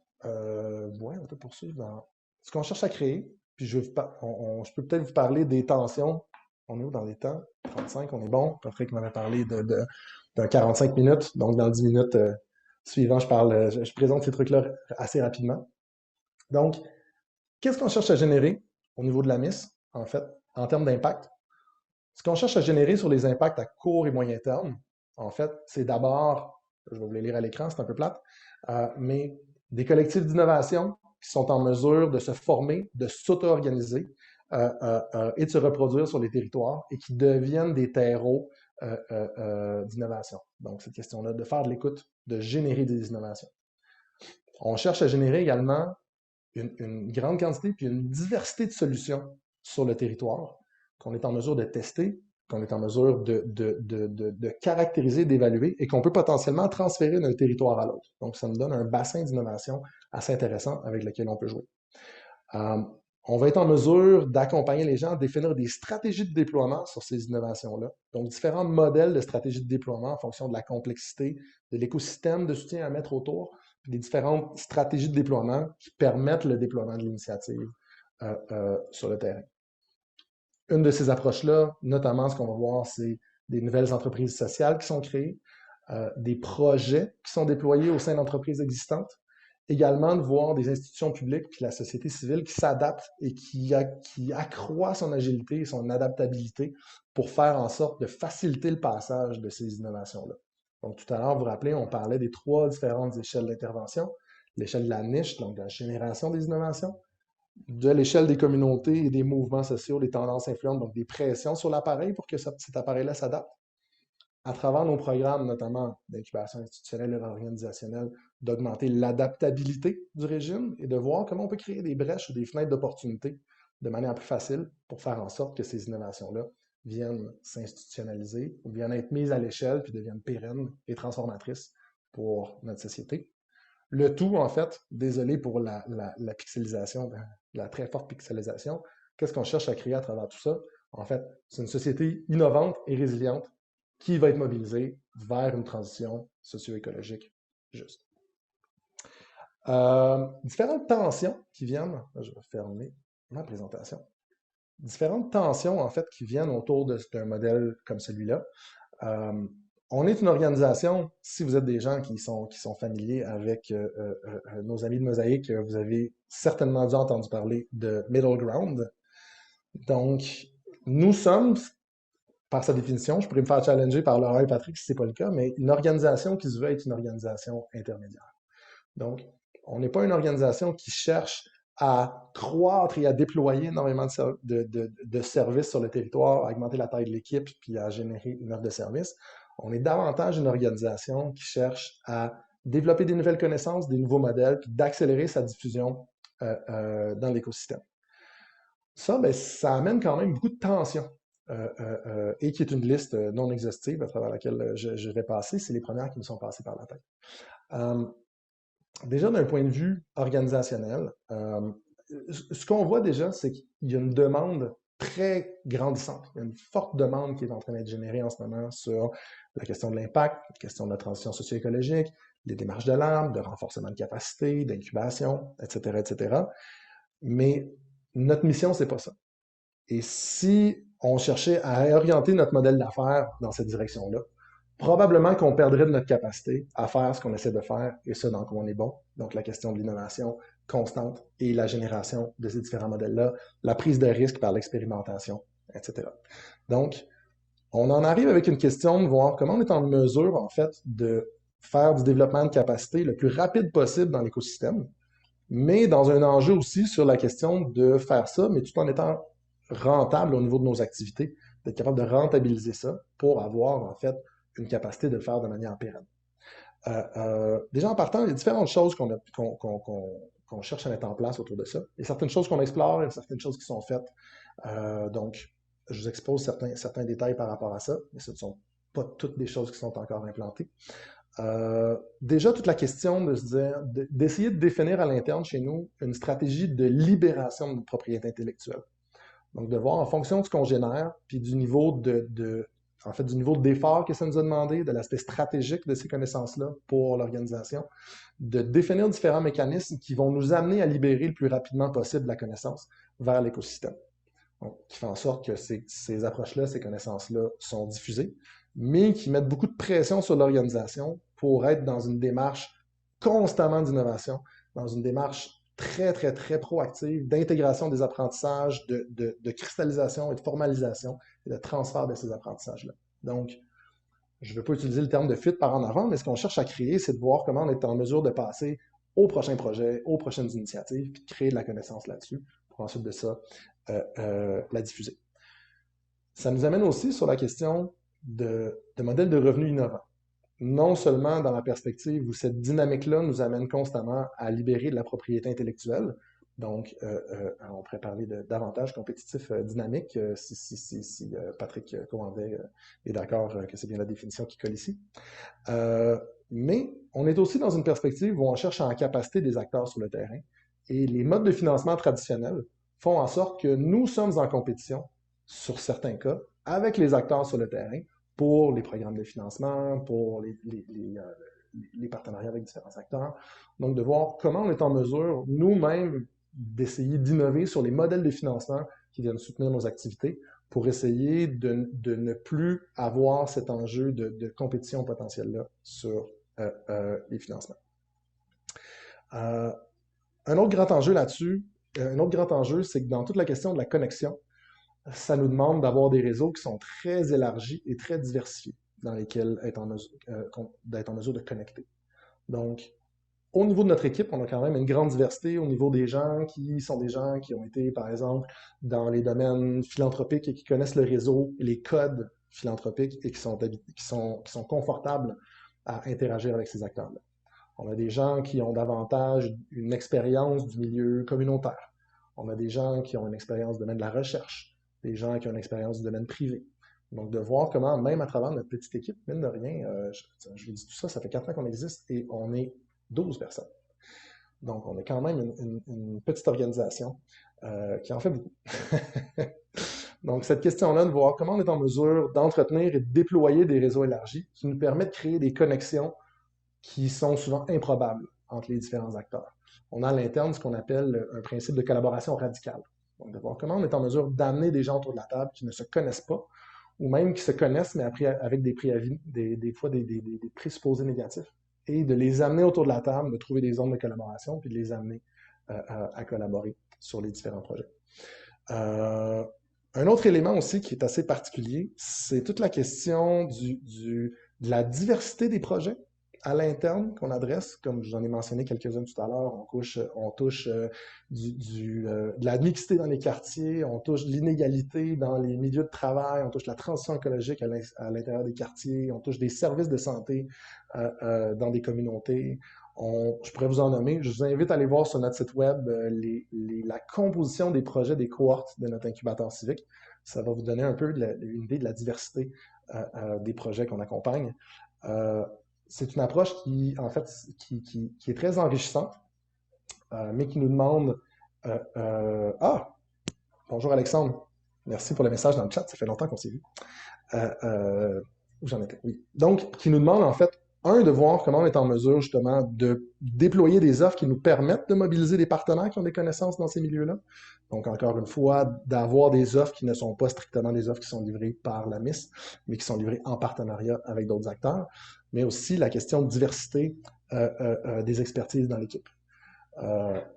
Ouais, on peut poursuivre dans ce qu'on cherche à créer. Puis je peux peut-être vous parler des tensions. On est où dans les temps? 35, on est bon. Patrick m'avait parlé d'un 45 minutes. Donc, dans 10 minutes suivantes, je présente ces trucs-là assez rapidement. Donc, qu'est-ce qu'on cherche à générer au niveau de la MIS, en fait, en termes d'impact? Ce qu'on cherche à générer sur les impacts à court et moyen terme, en fait, c'est d'abord, je vais vous les lire à l'écran, c'est un peu plate, mais des collectifs d'innovation qui sont en mesure de se former, de s'auto-organiser et de se reproduire sur les territoires et qui deviennent des terreaux d'innovation. Donc, cette question-là, de faire de l'écoute, de générer des innovations. On cherche à générer également une grande quantité puis une diversité de solutions sur le territoire qu'on est en mesure de tester, qu'on est en mesure de caractériser, d'évaluer et qu'on peut potentiellement transférer d'un territoire à l'autre. Donc, ça nous donne un bassin d'innovation assez intéressant avec lequel on peut jouer. On va être en mesure d'accompagner les gens à définir des stratégies de déploiement sur ces innovations-là. Donc, différents modèles de stratégies de déploiement en fonction de la complexité, de l'écosystème de soutien à mettre autour, des différentes stratégies de déploiement qui permettent le déploiement de l'initiative sur le terrain. Une de ces approches-là, notamment, ce qu'on va voir, c'est des nouvelles entreprises sociales qui sont créées, des projets qui sont déployés au sein d'entreprises existantes, également de voir des institutions publiques puis la société civile qui s'adaptent et qui accroît son agilité et son adaptabilité pour faire en sorte de faciliter le passage de ces innovations-là. Donc, tout à l'heure, vous vous rappelez, on parlait des 3 différentes échelles d'intervention. L'échelle de la niche, donc de la génération des innovations, de l'échelle des communautés et des mouvements sociaux, des tendances influentes, donc des pressions sur l'appareil pour que cet appareil-là s'adapte. À travers nos programmes, notamment d'incubation institutionnelle et organisationnelle, d'augmenter l'adaptabilité du régime et de voir comment on peut créer des brèches ou des fenêtres d'opportunité de manière plus facile pour faire en sorte que ces innovations-là viennent s'institutionnaliser ou viennent être mises à l'échelle puis deviennent pérennes et transformatrices pour notre société. Le tout, en fait, désolé pour la pixelisation, la très forte pixelisation, qu'est-ce qu'on cherche à créer à travers tout ça? En fait, c'est une société innovante et résiliente qui va être mobilisée vers une transition socio-écologique juste. Différentes tensions qui viennent, là, je vais fermer ma présentation, différentes tensions, en fait, qui viennent autour d'un modèle comme celui-là. On est une organisation, si vous êtes des gens qui sont familiers avec nos amis de Mosaïque, vous avez certainement dû entendre parler de Middle Ground. Donc, nous sommes, par sa définition, je pourrais me faire challenger par Laurent et Patrick si ce n'est pas le cas, mais une organisation qui se veut être une organisation intermédiaire. Donc, on n'est pas une organisation qui cherche à croître et à déployer énormément de services sur le territoire, à augmenter la taille de l'équipe puis à générer une offre de services. On est davantage une organisation qui cherche à développer des nouvelles connaissances, des nouveaux modèles, puis d'accélérer sa diffusion dans l'écosystème. Ça, ben, ça amène quand même beaucoup de tensions et qui est une liste non exhaustive à travers laquelle je vais passer. C'est les premières qui me sont passées par la tête. Déjà, d'un point de vue organisationnel, ce qu'on voit déjà, c'est qu'il y a une demande très grandissante. Il y a une forte demande qui est en train d'être générée en ce moment sur la question de l'impact, la question de la transition socio-écologique, les démarches de l'âme, de renforcement de capacité, d'incubation, etc., etc. Mais notre mission, c'est pas ça. Et si on cherchait à orienter notre modèle d'affaires dans cette direction-là, probablement qu'on perdrait de notre capacité à faire ce qu'on essaie de faire et ce dans quoi on est bon. Donc, la question de l'innovation constante et la génération de ces différents modèles-là, la prise de risque par l'expérimentation, etc. Donc, on en arrive avec une question de voir comment on est en mesure, en fait, de faire du développement de capacité le plus rapide possible dans l'écosystème, mais dans un enjeu aussi sur la question de faire ça, mais tout en étant rentable au niveau de nos activités, d'être capable de rentabiliser ça pour avoir, en fait, une capacité de le faire de manière pérenne. Déjà en partant, il y a différentes choses qu'on cherche à mettre en place autour de ça. Il y a certaines choses qu'on explore, il y a certaines choses qui sont faites. Donc, je vous expose certains détails par rapport à ça, mais ce ne sont pas toutes des choses qui sont encore implantées. Déjà, toute la question de se dire, d'essayer de définir à l'interne chez nous une stratégie de libération de notre propriété intellectuelle. Donc, de voir en fonction de ce qu'on génère, puis du niveau en fait, du niveau d'effort que ça nous a demandé, de l'aspect stratégique de ces connaissances-là pour l'organisation, de définir différents mécanismes qui vont nous amener à libérer le plus rapidement possible la connaissance vers l'écosystème. Donc, qui fait en sorte que ces approches-là, ces connaissances-là sont diffusées, mais qui mettent beaucoup de pression sur l'organisation pour être dans une démarche constamment d'innovation, dans une démarche très, très, très proactive d'intégration des apprentissages, de cristallisation et de formalisation et de transfert de ces apprentissages-là. Donc, je ne veux pas utiliser le terme de fuite par en avant, mais ce qu'on cherche à créer, c'est de voir comment on est en mesure de passer aux prochains projets, aux prochaines initiatives, puis de créer de la connaissance là-dessus, pour ensuite de ça, la diffuser. Ça nous amène aussi sur la question de modèles de revenus innovants. Non seulement dans la perspective où cette dynamique-là nous amène constamment à libérer de la propriété intellectuelle, donc on pourrait parler de davantage compétitif dynamique, si Patrick Cowandet est d'accord que c'est bien la définition qui colle ici. Mais on est aussi dans une perspective où on cherche en capacité des acteurs sur le terrain, et les modes de financement traditionnels font en sorte que nous sommes en compétition, sur certains cas, avec les acteurs sur le terrain, pour les programmes de financement, pour les partenariats avec différents acteurs. Donc, de voir comment on est en mesure, nous-mêmes, d'essayer d'innover sur les modèles de financement qui viennent soutenir nos activités pour essayer de ne plus avoir cet enjeu de compétition potentielle-là sur les financements. Un autre grand enjeu là-dessus, c'est que dans toute la question de la connexion, ça nous demande d'avoir des réseaux qui sont très élargis et très diversifiés dans lesquels d'être en mesure de connecter. Donc, au niveau de notre équipe, on a quand même une grande diversité au niveau des gens qui sont des gens qui ont été, par exemple, dans les domaines philanthropiques et qui connaissent le réseau, les codes philanthropiques et qui sont confortables à interagir avec ces acteurs-là. On a des gens qui ont davantage une expérience du milieu communautaire. On a des gens qui ont une expérience du domaine de la recherche, des gens qui ont une expérience du domaine privé. Donc, de voir comment, même à travers notre petite équipe, mine de rien, je vous dis tout ça, ça fait 4 ans qu'on existe et on est 12 personnes. Donc, on est quand même une petite organisation qui en fait beaucoup. Donc, cette question-là, de voir comment on est en mesure d'entretenir et de déployer des réseaux élargis qui nous permettent de créer des connexions qui sont souvent improbables entre les différents acteurs. On a à l'interne ce qu'on appelle un principe de collaboration radicale. Donc, de voir comment on est en mesure d'amener des gens autour de la table qui ne se connaissent pas, ou même qui se connaissent, mais après avec des préavis, des fois des présupposés négatifs, et de les amener autour de la table, de trouver des zones de collaboration, puis de les amener à collaborer sur les différents projets. Un autre élément aussi qui est assez particulier, c'est toute la question de la diversité des projets à l'interne qu'on adresse. Comme j'en ai mentionné quelques-uns tout à l'heure, on touche de la mixité dans les quartiers, on touche de l'inégalité dans les milieux de travail, on touche la transition écologique à l'intérieur des quartiers, on touche des services de santé dans des communautés. Je pourrais vous en nommer. Je vous invite à aller voir sur notre site web la composition des projets des cohortes de notre incubateur civique. Ça va vous donner un peu une idée de la diversité des projets qu'on accompagne. C'est une approche qui, en fait, qui est très enrichissante, mais qui nous demande... bonjour Alexandre. Merci pour le message dans le chat. Ça fait longtemps qu'on s'est vu. Où j'en étais? Oui. Donc, qui nous demande, en fait, de voir comment on est en mesure, justement, de déployer des offres qui nous permettent de mobiliser des partenaires qui ont des connaissances dans ces milieux-là. Donc, encore une fois, d'avoir des offres qui ne sont pas strictement des offres qui sont livrées par la MIS, mais qui sont livrées en partenariat avec d'autres acteurs, mais aussi la question de diversité des expertises dans l'équipe.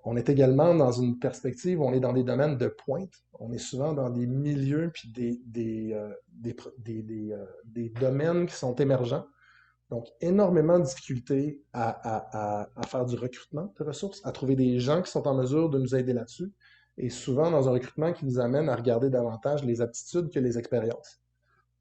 On est également dans une perspective où on est dans des domaines de pointe. On est souvent dans des milieux puis des domaines qui sont émergents. Donc, énormément de difficultés à faire du recrutement de ressources, à trouver des gens qui sont en mesure de nous aider là-dessus, et souvent dans un recrutement qui nous amène à regarder davantage les aptitudes que les expériences.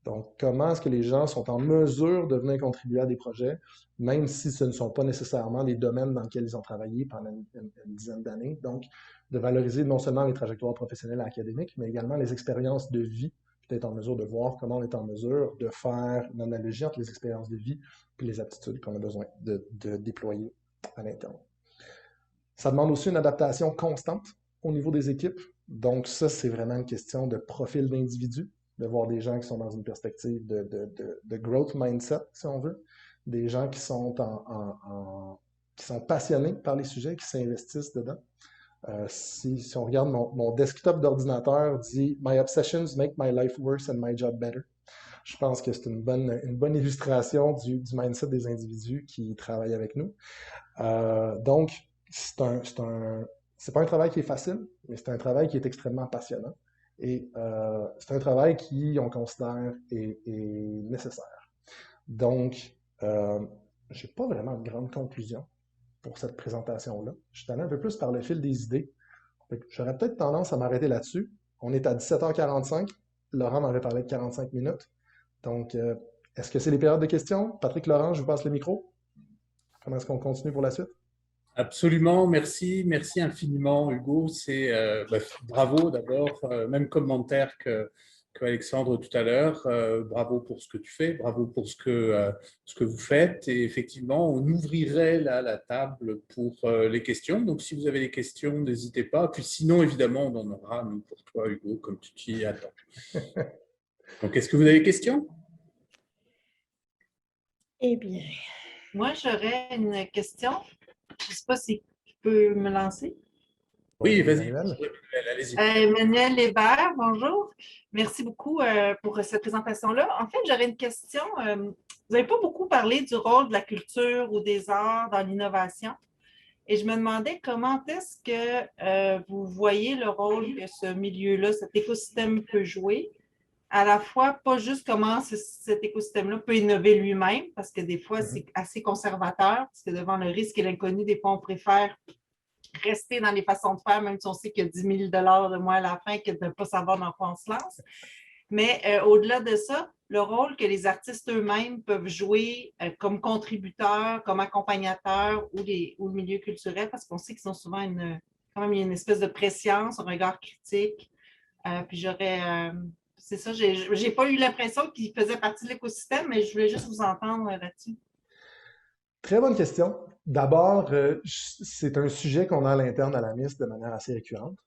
Donc, comment est-ce que les gens sont en mesure de venir contribuer à des projets, même si ce ne sont pas nécessairement les domaines dans lesquels ils ont travaillé pendant une dizaine d'années. Donc, de valoriser non seulement les trajectoires professionnelles et académiques, mais également les expériences de vie, d'être en mesure de voir comment on est en mesure de faire une analogie entre les expériences de vie et les aptitudes qu'on a besoin de déployer à l'interne. Ça demande aussi une adaptation constante au niveau des équipes. Donc ça, c'est vraiment une question de profil d'individu, de voir des gens qui sont dans une perspective de growth mindset, si on veut, des gens qui sont, qui sont passionnés par les sujets, qui s'investissent dedans. Si on regarde mon desktop d'ordinateur, dit « My obsessions make my life worse and my job better ». Je pense que c'est une bonne illustration du mindset des individus qui travaillent avec nous. Donc, c'est pas un travail qui est facile, mais c'est un travail qui est extrêmement passionnant. Et c'est un travail qui, on considère, est nécessaire. Donc, j'ai pas vraiment de grande conclusion pour cette présentation-là. Je suis allé un peu plus par le fil des idées. J'aurais peut-être tendance à m'arrêter là-dessus. On est à 17h45. Laurent m'avait parlé de 45 minutes. Donc, est-ce que c'est les périodes de questions? Patrick, Laurent, je vous passe le micro. Comment est-ce qu'on continue pour la suite? Absolument, merci infiniment Hugo. Bravo d'abord, même commentaire que Alexandre tout à l'heure. Bravo pour ce que tu fais, bravo pour ce que vous faites. Et effectivement, on ouvrirait là la table pour les questions. Donc, si vous avez des questions, n'hésitez pas. Puis sinon, évidemment, on en aura nous, pour toi Hugo, comme tu t'y attends. Donc, est-ce que vous avez des questions? Eh bien, Moi, j'aurais une question. Je ne sais pas si tu peux me lancer. Oui, Oui, vas-y, Emmanuel. allez-y. Emmanuel Hébert, bonjour. Merci beaucoup pour cette présentation-là. En fait, j'aurais une question. Vous n'avez pas beaucoup parlé du rôle de la culture ou des arts dans l'innovation. Et je me demandais comment est-ce que vous voyez le rôle que ce milieu-là, cet écosystème peut jouer, à la fois pas juste comment cet écosystème-là peut innover lui-même, parce que des fois, Mhm. c'est assez conservateur, parce que devant le risque et l'inconnu, des fois, on préfère rester dans les façons de faire, même si on sait qu'il y a 10 000 de moins à la fin que de ne pas savoir dans quoi on se lance. Mais au-delà de ça, le rôle que les artistes eux-mêmes peuvent jouer comme contributeurs, comme accompagnateurs ou le milieu culturel, parce qu'on sait qu'ils ont souvent quand même une espèce de préscience, un regard critique. Puis c'est ça, j'ai pas eu l'impression qu'ils faisaient partie de l'écosystème, mais je voulais juste vous entendre là-dessus. Très bonne question. D'abord, c'est un sujet qu'on a à l'interne à la MIS de manière assez récurrente.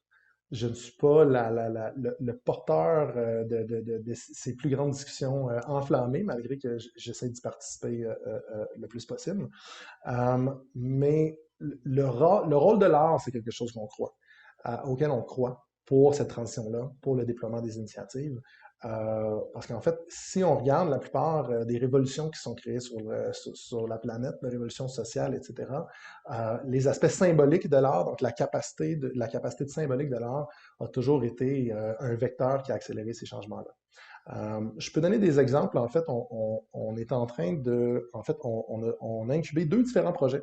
Je ne suis pas le porteur de ces plus grandes discussions enflammées, malgré que j'essaie d'y participer le plus possible. Mais le rôle de l'art, c'est quelque chose auquel on croit pour cette transition-là, pour le déploiement des initiatives. Parce qu'en fait, si on regarde la plupart des révolutions qui sont créées sur la planète, les révolutions sociales, etc., les aspects symboliques de l'art, donc la capacité de symbolique de l'art, a toujours été un vecteur qui a accéléré ces changements-là. Je peux donner des exemples. En fait, on est en train de, en fait, on a incubé deux différents projets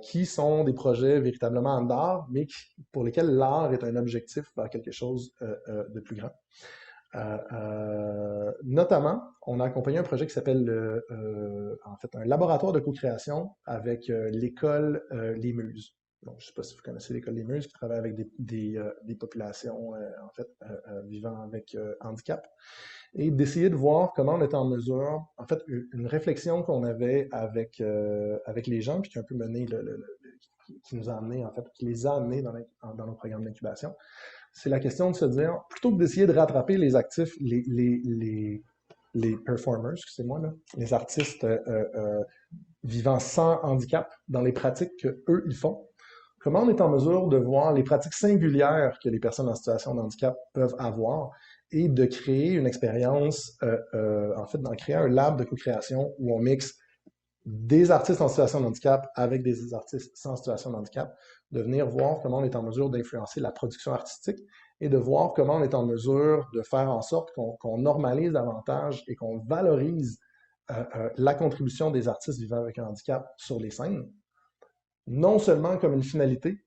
qui sont des projets véritablement d'art, mais pour lesquels l'art est un objectif vers quelque chose de plus grand. Notamment, on a accompagné un projet qui s'appelle en fait un laboratoire de co-création avec l'école Les Muses. Donc, je ne sais pas si vous connaissez l'école Les Muses, qui travaille avec des populations en fait vivant avec handicap, et d'essayer de voir comment on était en mesure, en fait, une réflexion qu'on avait avec les gens, puis qui a un peu mené qui nous a amené, en fait, qui les a amenés dans nos programmes d'incubation, c'est la question de se dire, plutôt que d'essayer de rattraper les actifs, les performers, excusez-moi, là, les artistes vivant sans handicap dans les pratiques qu'eux, ils font, comment on est en mesure de voir les pratiques singulières que les personnes en situation de handicap peuvent avoir et de créer une expérience, en fait, d'en créer un lab de co-création où on mixe des artistes en situation de handicap avec des artistes sans situation de handicap, de venir voir comment on est en mesure d'influencer la production artistique et de voir comment on est en mesure de faire en sorte qu'on normalise davantage et qu'on valorise la contribution des artistes vivant avec un handicap sur les scènes, non seulement comme une finalité,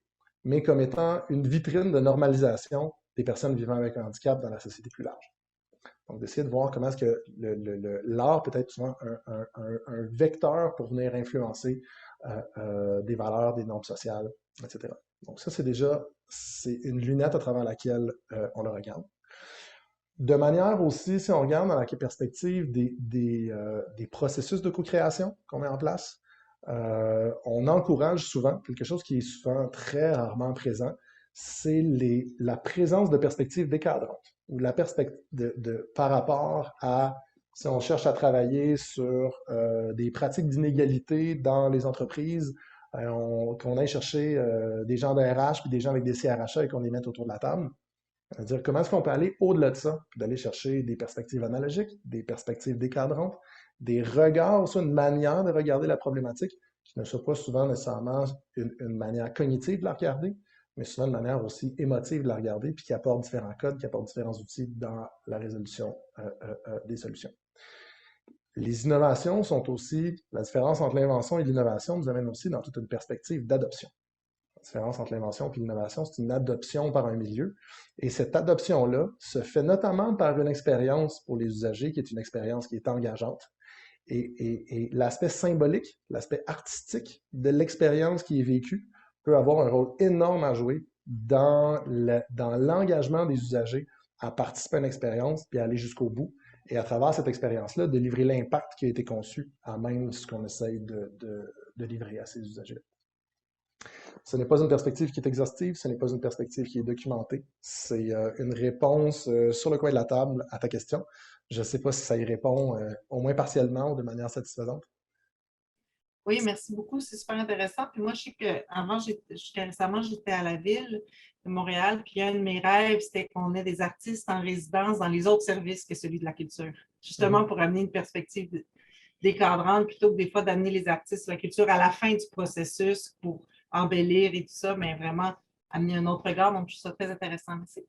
mais comme étant une vitrine de normalisation des personnes vivant avec un handicap dans la société plus large. Donc, d'essayer de voir comment est-ce que l'art peut être souvent un vecteur pour venir influencer des valeurs, des normes sociales, etc. Donc, ça, c'est une lunette à travers laquelle on le regarde. De manière aussi, si on regarde dans la perspective des processus de co-création qu'on met en place, on encourage souvent, quelque chose qui est souvent très rarement présent, c'est la présence de perspectives décadrantes ou la perspective par rapport à si on cherche à travailler sur des pratiques d'inégalité dans les entreprises, qu'on aille chercher des gens de RH puis des gens avec des CRHA et qu'on les mette autour de la table. C'est-à-dire comment est-ce qu'on peut aller au-delà de ça, puis d'aller chercher des perspectives analogiques, des perspectives décadrantes, des regards, soit une manière de regarder la problématique, qui ne soit pas souvent nécessairement une manière cognitive de la regarder, mais souvent une manière aussi émotive de la regarder, puis qui apporte différents codes, qui apporte différents outils dans la résolution des solutions. Les innovations sont aussi, la différence entre l'invention et l'innovation nous amène aussi dans toute une perspective d'adoption. La différence entre l'invention et l'innovation, c'est une adoption par un milieu. Et cette adoption-là se fait notamment par une expérience pour les usagers, qui est une expérience qui est engageante. Et l'aspect symbolique, l'aspect artistique de l'expérience qui est vécue peut avoir un rôle énorme à jouer dans l'engagement des usagers à participer à une expérience puis à aller jusqu'au bout. Et à travers cette expérience-là, de livrer l'impact qui a été conçu à même ce qu'on essaye de livrer à ces usagers-là. Ce n'est pas une perspective qui est exhaustive, ce n'est pas une perspective qui est documentée. C'est une réponse sur le coin de la table à ta question. Je ne sais pas si ça y répond au moins partiellement ou de manière satisfaisante. Oui, merci beaucoup. C'est super intéressant. Puis moi, je sais qu'avant, jusqu'à récemment, j'étais à la ville de Montréal. Puis un de mes rêves, c'était qu'on ait des artistes en résidence dans les autres services que celui de la culture. Justement, pour amener une perspective décadrant plutôt que des fois d'amener les artistes de la culture à la fin du processus pour embellir et tout ça, mais vraiment amener un autre regard. Donc, je trouve ça très intéressant. Merci.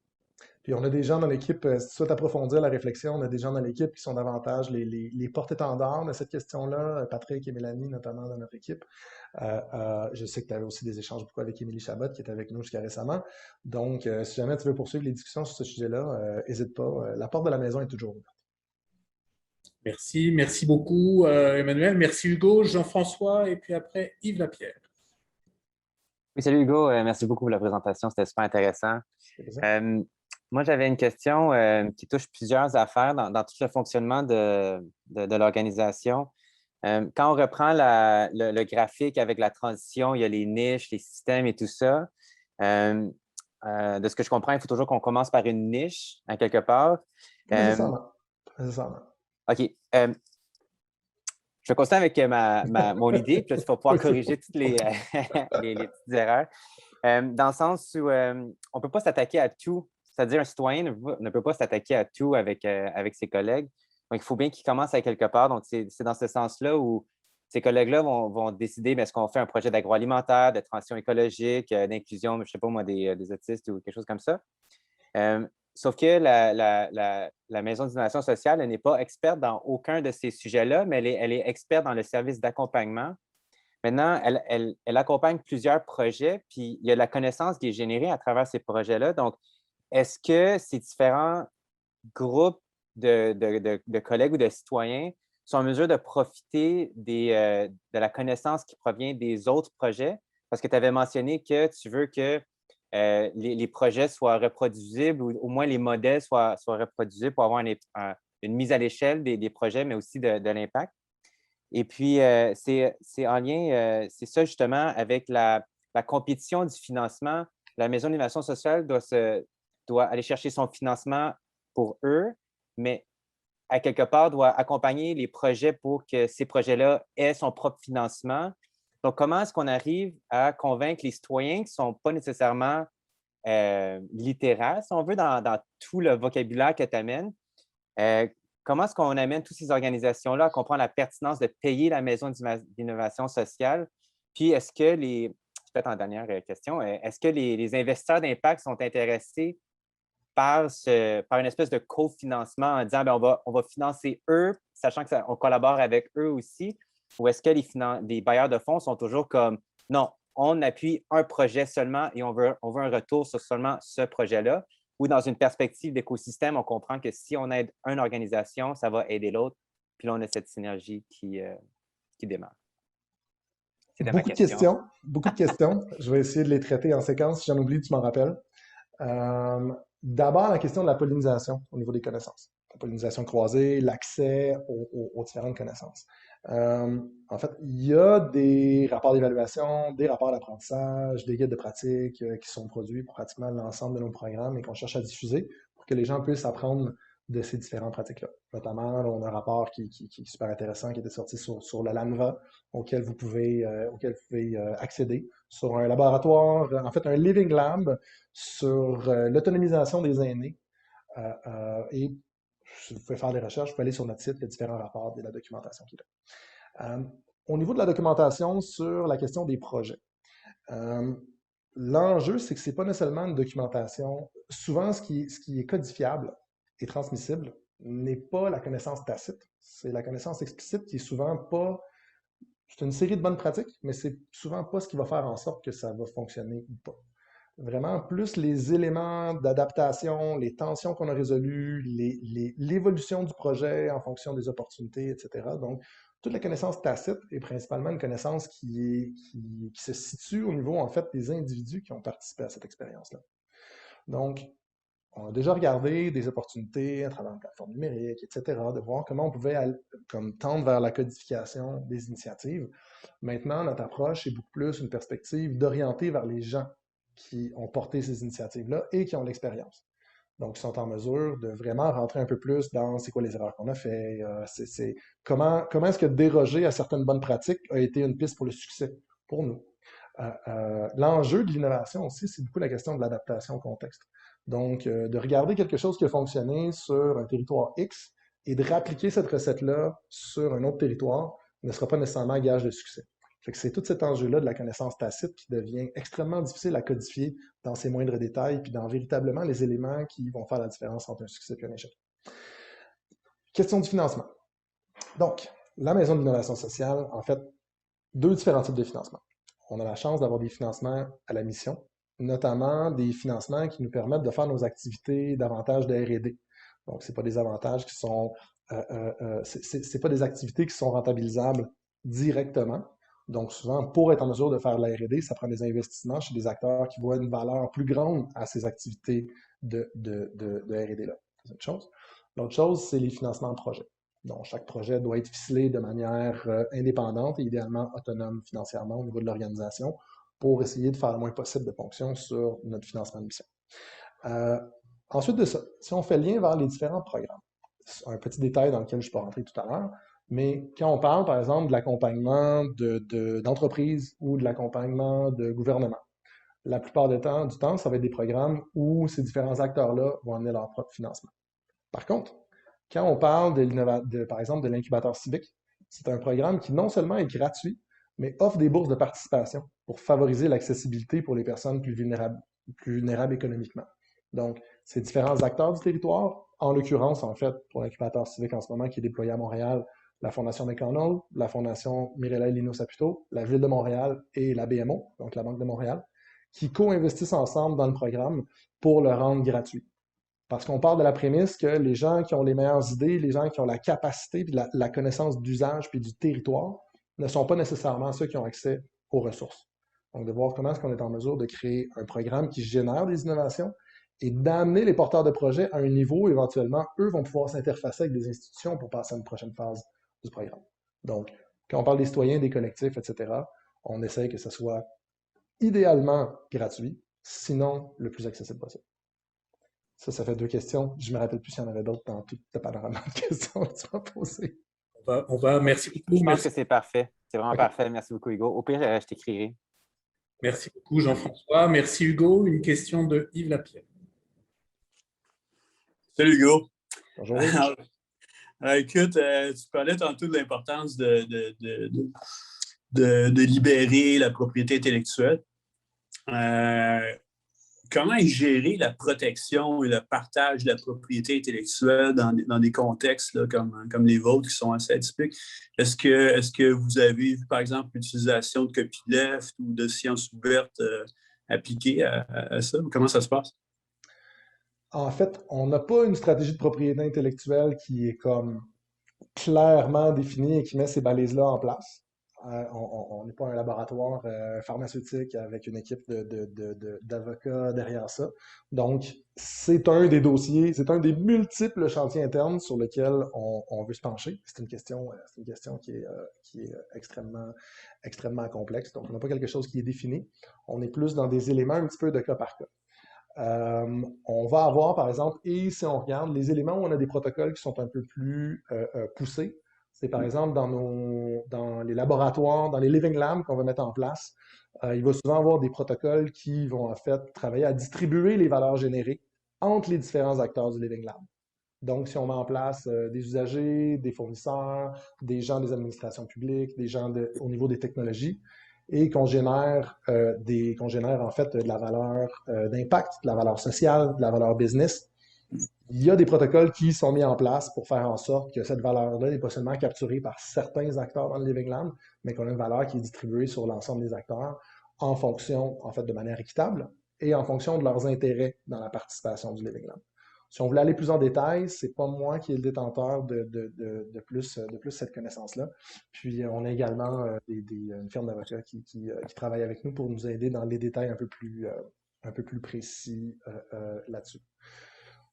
Puis on a des gens dans l'équipe, si tu souhaites approfondir la réflexion, on a des gens dans l'équipe qui sont davantage les porte-étendards de cette question-là, Patrick et Mélanie notamment dans notre équipe. Je sais que tu avais aussi des échanges beaucoup avec Émilie Chabot qui était avec nous jusqu'à récemment. Donc, si jamais tu veux poursuivre les discussions sur ce sujet-là, n'hésite pas. La porte de la maison est toujours ouverte. Merci beaucoup Emmanuel, merci Hugo, Jean-François et puis après Yves Lapierre. Oui, salut Hugo, merci beaucoup pour la présentation, c'était super intéressant. Moi, j'avais une question qui touche plusieurs affaires dans tout le fonctionnement de l'organisation. Quand on reprend le graphique avec la transition, il y a les niches, les systèmes et tout ça. De ce que je comprends, il faut toujours qu'on commence par une niche, à quelque part. Nécessairement. OK. Je vais continuer avec mon idée, puis là, il faut pouvoir corriger toutes les petites erreurs. Dans le sens où on ne peut pas s'attaquer à tout. C'est-à-dire, un citoyen ne peut pas s'attaquer à tout avec ses collègues. Donc, il faut bien qu'il commence à quelque part. Donc, c'est dans ce sens-là où ces collègues-là vont décider, est-ce qu'on fait un projet d'agroalimentaire, de transition écologique, d'inclusion, je ne sais pas moi, des autistes ou quelque chose comme ça. Sauf que la Maison d'innovation sociale, elle n'est pas experte dans aucun de ces sujets-là, mais elle est experte dans le service d'accompagnement. Maintenant, elle accompagne plusieurs projets, puis il y a de la connaissance qui est générée à travers ces projets-là. Donc, est-ce que ces différents groupes de collègues ou de citoyens sont en mesure de profiter de la connaissance qui provient des autres projets? Parce que tu avais mentionné que tu veux que les projets soient reproduisibles ou au moins les modèles soient reproduisibles pour avoir une mise à l'échelle des projets, mais aussi de l'impact. Et puis, c'est en lien, c'est ça justement, avec la compétition du financement. La Maison d'innovation sociale doit aller chercher son financement pour eux, mais à quelque part doit accompagner les projets pour que ces projets-là aient son propre financement. Donc, comment est-ce qu'on arrive à convaincre les citoyens qui ne sont pas nécessairement littéraires, si on veut, dans tout le vocabulaire que tu amènes? Comment est-ce qu'on amène toutes ces organisations-là à comprendre la pertinence de payer la Maison d'innovation sociale? Puis, est-ce que peut-être en dernière question, est-ce que les investisseurs d'impact sont intéressés par une espèce de cofinancement en disant on va financer eux, sachant qu'on collabore avec eux aussi, ou est-ce que les bailleurs de fonds sont toujours comme non, on appuie un projet seulement et on veut un retour sur seulement ce projet-là, ou dans une perspective d'écosystème, on comprend que si on aide une organisation, ça va aider l'autre, puis là, on a cette synergie qui démarre. Beaucoup de questions. Je vais essayer de les traiter en séquence. Si j'en oublie, tu m'en rappelles. D'abord, la question de la pollinisation au niveau des connaissances. La pollinisation croisée, l'accès aux différentes connaissances. En fait, il y a des rapports d'évaluation, des rapports d'apprentissage, des guides de pratique qui sont produits pour pratiquement l'ensemble de nos programmes et qu'on cherche à diffuser pour que les gens puissent apprendre de ces différentes pratiques-là. Notamment, là, on a un rapport qui est super intéressant qui était sorti sur le LANVA auquel vous pouvez accéder, sur un laboratoire, en fait un living lab sur l'autonomisation des aînés. Et si vous pouvez faire des recherches, vous pouvez aller sur notre site, il y a différents rapports et la documentation qui est là. Au niveau de la documentation sur la question des projets, l'enjeu, c'est que ce n'est pas nécessairement une documentation. Souvent, ce qui est codifiable et transmissible n'est pas la connaissance tacite. C'est la connaissance explicite qui est souvent pas... C'est une série de bonnes pratiques, mais c'est souvent pas ce qui va faire en sorte que ça va fonctionner ou pas. Vraiment, plus les éléments d'adaptation, les tensions qu'on a résolues, l'évolution du projet en fonction des opportunités, etc. Donc, toute la connaissance tacite est principalement une connaissance qui se situe au niveau, en fait, des individus qui ont participé à cette expérience-là. Donc, on a déjà regardé des opportunités à travers une plateforme numérique, etc., de voir comment on pouvait tendre vers la codification des initiatives. Maintenant, notre approche est beaucoup plus une perspective d'orienter vers les gens qui ont porté ces initiatives-là et qui ont l'expérience. Donc, ils sont en mesure de vraiment rentrer un peu plus dans c'est quoi les erreurs qu'on a fait, comment est-ce que déroger à certaines bonnes pratiques a été une piste pour le succès pour nous. L'enjeu de l'innovation aussi, c'est beaucoup la question de l'adaptation au contexte. Donc, de regarder quelque chose qui a fonctionné sur un territoire X et de réappliquer cette recette-là sur un autre territoire ne sera pas nécessairement gage de succès. Fait que c'est tout cet enjeu-là de la connaissance tacite qui devient extrêmement difficile à codifier dans ses moindres détails, puis dans véritablement les éléments qui vont faire la différence entre un succès et un échec. Question du financement. Donc, la Maison de l'innovation sociale, en fait, deux différents types de financement. On a la chance d'avoir des financements à la mission, notamment des financements qui nous permettent de faire nos activités davantage de R&D. Donc, c'est pas des avantages qui sont, c'est pas des activités qui sont rentabilisables directement. Donc, souvent, pour être en mesure de faire de la R&D, ça prend des investissements chez des acteurs qui voient une valeur plus grande à ces activités de R&D-là. C'est une chose. L'autre chose, c'est les financements de projets. Donc, chaque projet doit être ficelé de manière indépendante et idéalement autonome financièrement au niveau de l'organisation pour essayer de faire le moins possible de ponctions sur notre financement de mission. Ensuite de ça, si on fait le lien vers les différents programmes, un petit détail dans lequel je ne peux pas rentrer tout à l'heure, mais quand on parle, par exemple, de l'accompagnement d'entreprises ou de l'accompagnement de gouvernement, la plupart du temps, ça va être des programmes où ces différents acteurs-là vont amener leur propre financement. Par contre, quand on parle par exemple de l'incubateur civique, c'est un programme qui non seulement est gratuit, mais offre des bourses de participation pour favoriser l'accessibilité pour les personnes plus vulnérables économiquement. Donc, ces différents acteurs du territoire, en l'occurrence, en fait, pour l'incubateur civique en ce moment qui est déployé à Montréal, la Fondation McConnell, la Fondation Mireille Lino Saputo, la Ville de Montréal et la BMO, donc la Banque de Montréal, qui co-investissent ensemble dans le programme pour le rendre gratuit. Parce qu'on part de la prémisse que les gens qui ont les meilleures idées, les gens qui ont la capacité, puis la connaissance d'usage, puis du territoire, ne sont pas nécessairement ceux qui ont accès aux ressources. Donc, de voir comment est-ce qu'on est en mesure de créer un programme qui génère des innovations et d'amener les porteurs de projets à un niveau où, éventuellement, eux vont pouvoir s'interfacer avec des institutions pour passer à une prochaine phase du programme. Donc, quand on parle des citoyens, des collectifs, etc., on essaie que ce soit idéalement gratuit, sinon le plus accessible possible. Ça fait 2 questions. Je ne me rappelle plus s'il y en avait d'autres dans tout le panorama de questions que tu m'as posées. Merci beaucoup. Je pense que c'est parfait. C'est vraiment parfait. Merci beaucoup, Hugo. Au pire, je t'écrirai. Merci beaucoup, Jean-François. Merci, Hugo. Une question de Yves Lapierre. Salut, Hugo. Bonjour. Écoute, tu parlais tantôt de l'importance de libérer la propriété intellectuelle. Comment gérer la protection et le partage de la propriété intellectuelle dans des contextes là, comme les vôtres qui sont assez atypiques? Est-ce que vous avez vu, par exemple, l'utilisation de copyleft ou de sciences ouvertes appliquées à ça? Comment ça se passe? En fait, on n'a pas une stratégie de propriété intellectuelle qui est comme clairement définie et qui met ces balises-là en place. On n'est pas un laboratoire pharmaceutique avec une équipe d'avocats derrière ça. Donc, c'est un des dossiers, c'est un des multiples chantiers internes sur lesquels on veut se pencher. C'est une question qui est extrêmement complexe. Donc, on n'a pas quelque chose qui est défini. On est plus dans des éléments un petit peu de cas par cas. On va avoir, par exemple, et si on regarde les éléments où on a des protocoles qui sont un peu plus poussés, c'est par exemple dans les laboratoires, dans les living labs qu'on va mettre en place, il va souvent avoir des protocoles qui vont en fait travailler à distribuer les valeurs générées entre les différents acteurs du living lab. Donc, si on met en place des usagers, des fournisseurs, des gens des administrations publiques, des gens au niveau des technologies, et qu'on génère en fait de la valeur d'impact, de la valeur sociale, de la valeur business. Il y a des protocoles qui sont mis en place pour faire en sorte que cette valeur-là n'est pas seulement capturée par certains acteurs dans le Living Lab, mais qu'on a une valeur qui est distribuée sur l'ensemble des acteurs en fonction, en fait, de manière équitable et en fonction de leurs intérêts dans la participation du Living Lab. Si on voulait aller plus en détail, c'est pas moi qui est le détenteur de plus cette connaissance-là. Puis, on a également une firme d'avocats qui travaille avec nous pour nous aider dans les détails un peu plus précis là-dessus.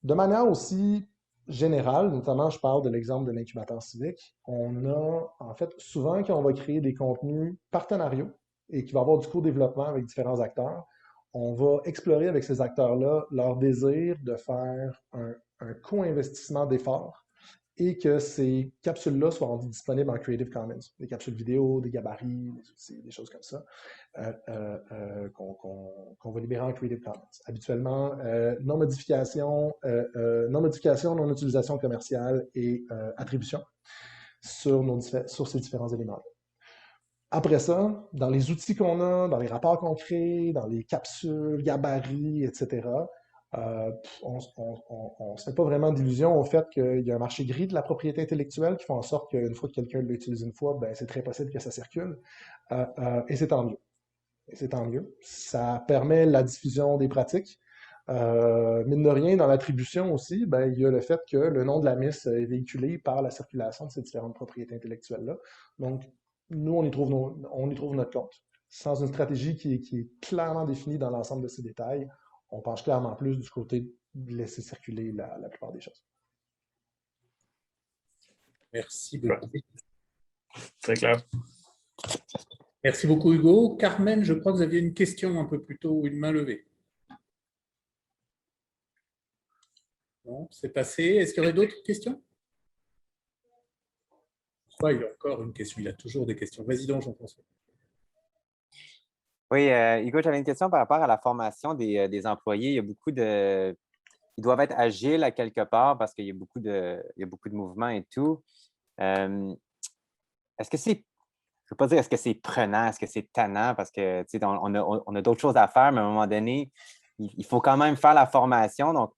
De manière aussi générale, notamment, je parle de l'exemple de l'incubateur civique, on a, en fait, souvent quand on va créer des contenus partenariaux et qu'il va y avoir du co-développement avec différents acteurs, on va explorer avec ces acteurs-là leur désir de faire un co-investissement d'efforts et que ces capsules-là soient rendues disponibles en Creative Commons. Des capsules vidéo, des gabarits, des outils, des choses comme ça, qu'on va libérer en Creative Commons. Habituellement, non modification, non utilisation commerciale et attribution sur ces différents éléments-là. Après ça, dans les outils qu'on a, dans les rapports qu'on crée, dans les capsules, gabarits, etc., on ne se fait pas vraiment d'illusion au fait qu'il y a un marché gris de la propriété intellectuelle qui fait en sorte qu'une fois que quelqu'un l'utilise une fois, ben, c'est très possible que ça circule. Et c'est tant mieux. Et c'est tant mieux. Ça permet la diffusion des pratiques. Mine de rien, dans l'attribution aussi, ben, il y a le fait que le nom de la miss est véhiculé par la circulation de ces différentes propriétés intellectuelles-là. Donc, nous, on y trouve notre compte. Sans une stratégie qui est clairement définie dans l'ensemble de ces détails, on penche clairement plus du côté de laisser circuler la plupart des choses. Merci beaucoup. Très clair. Merci beaucoup, Hugo. Carmen, je crois que vous aviez une question un peu plus tôt, une main levée. Non, c'est passé. Est-ce qu'il y aurait d'autres questions? Il y a encore une question. Il a toujours des questions. Vas-y donc, Jean-François. Oui, Hugo, j'avais une question par rapport à la formation des employés. Il y a beaucoup de... Ils doivent être agiles à quelque part parce qu'il y a beaucoup de mouvements et tout. Est-ce que c'est... Je ne veux pas dire est-ce que c'est prenant, est-ce que c'est tannant parce que on a d'autres choses à faire, mais à un moment donné, il faut quand même faire la formation. Donc,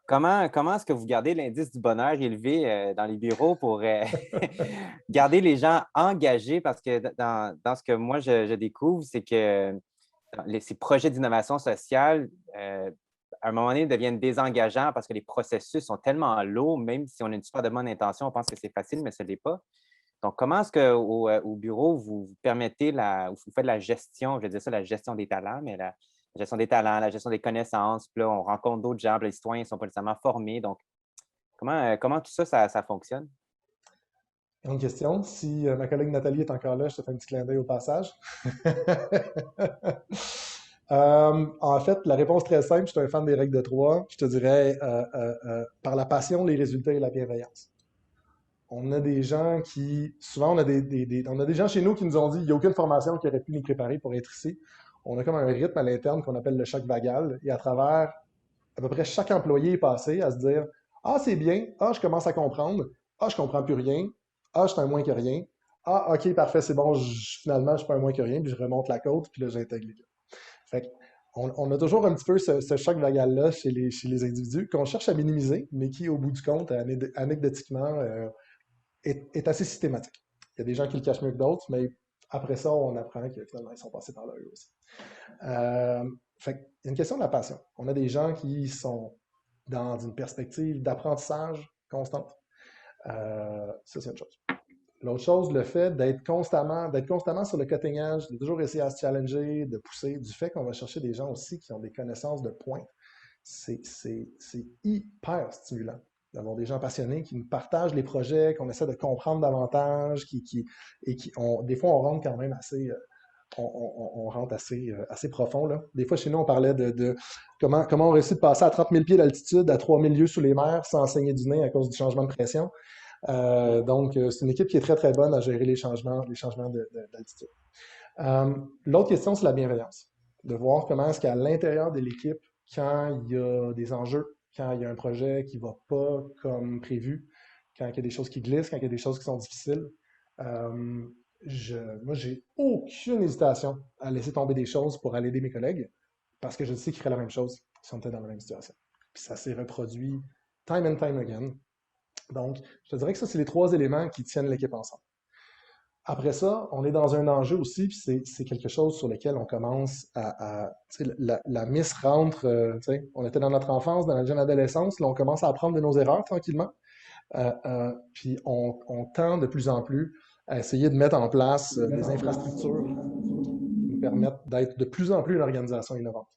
comment est-ce que vous gardez l'indice du bonheur élevé dans les bureaux pour garder les gens engagés? Parce que dans ce que moi, je découvre, c'est que ces projets d'innovation sociale, à un moment donné, deviennent désengageants parce que les processus sont tellement lourds, même si on a une super de bonne intention, on pense que c'est facile, mais ce n'est pas. Donc, comment est-ce qu'au bureau, vous permettez vous faites la gestion, je vais dire ça, la gestion des talents, mais la gestion des talents, la gestion des connaissances, puis là, on rencontre d'autres gens, puis les citoyens ne sont pas nécessairement formés. Donc, comment tout ça, ça fonctionne? Une question. Si ma collègue Nathalie est encore là, je te fais un petit clin d'œil au passage. En fait, la réponse très simple, je suis un fan des règles de 3. Je te dirais par la passion, les résultats et la bienveillance. On a des gens qui, souvent, on a des gens chez nous qui nous ont dit il n'y a aucune formation qui aurait pu nous préparer pour être ici. On a comme un rythme à l'interne qu'on appelle le choc vagal. Et à travers, à peu près chaque employé est passé à se dire ah, c'est bien, ah, je commence à comprendre, ah, je comprends plus rien, ah, je suis un moins que rien, ah, ok, parfait, c'est bon, finalement, je suis pas un moins que rien, puis je remonte la côte, puis là, j'intègre les gars. Fait on a toujours un petit peu ce choc vagal-là chez les individus qu'on cherche à minimiser, mais qui, au bout du compte, anecdotiquement, est assez systématique. Il y a des gens qui le cachent mieux que d'autres, mais après ça, on apprend que finalement, ils sont passés par là eux aussi. Fait il y a une question de la passion. On a des gens qui sont dans une perspective d'apprentissage constante. Ça, c'est une chose. L'autre chose, le fait d'être constamment sur le cutting edge, de toujours essayer à se challenger, de pousser, du fait qu'on va chercher des gens aussi qui ont des connaissances de pointe, c'est hyper stimulant d'avoir des gens passionnés qui nous partagent les projets, qu'on essaie de comprendre davantage, des fois, on rentre quand même assez... on rentre assez profond. Là. Des fois, chez nous, on parlait de comment on réussit de passer à 30 000 pieds d'altitude, à 3 000 lieues sous les mers, sans saigner du nez à cause du changement de pression. Donc, c'est une équipe qui est très, très bonne à gérer les changements d'altitude. L'autre question, c'est la bienveillance. De voir comment est-ce qu'à l'intérieur de l'équipe, quand il y a des enjeux, quand il y a un projet qui ne va pas comme prévu, quand il y a des choses qui glissent, quand il y a des choses qui sont difficiles, moi, j'ai aucune hésitation à laisser tomber des choses pour aller aider mes collègues parce que je sais qu'ils feraient la même chose si on était dans la même situation. Puis ça s'est reproduit time and time again. Donc, je te dirais que ça, c'est les 3 éléments qui tiennent l'équipe ensemble. Après ça, on est dans un enjeu aussi, puis c'est quelque chose sur lequel on commence la miss rentre, on était dans notre enfance, dans la jeune adolescence, là, on commence à apprendre de nos erreurs tranquillement, puis on tend de plus en plus à essayer de mettre en place des infrastructures qui nous permettent d'être de plus en plus une organisation innovante.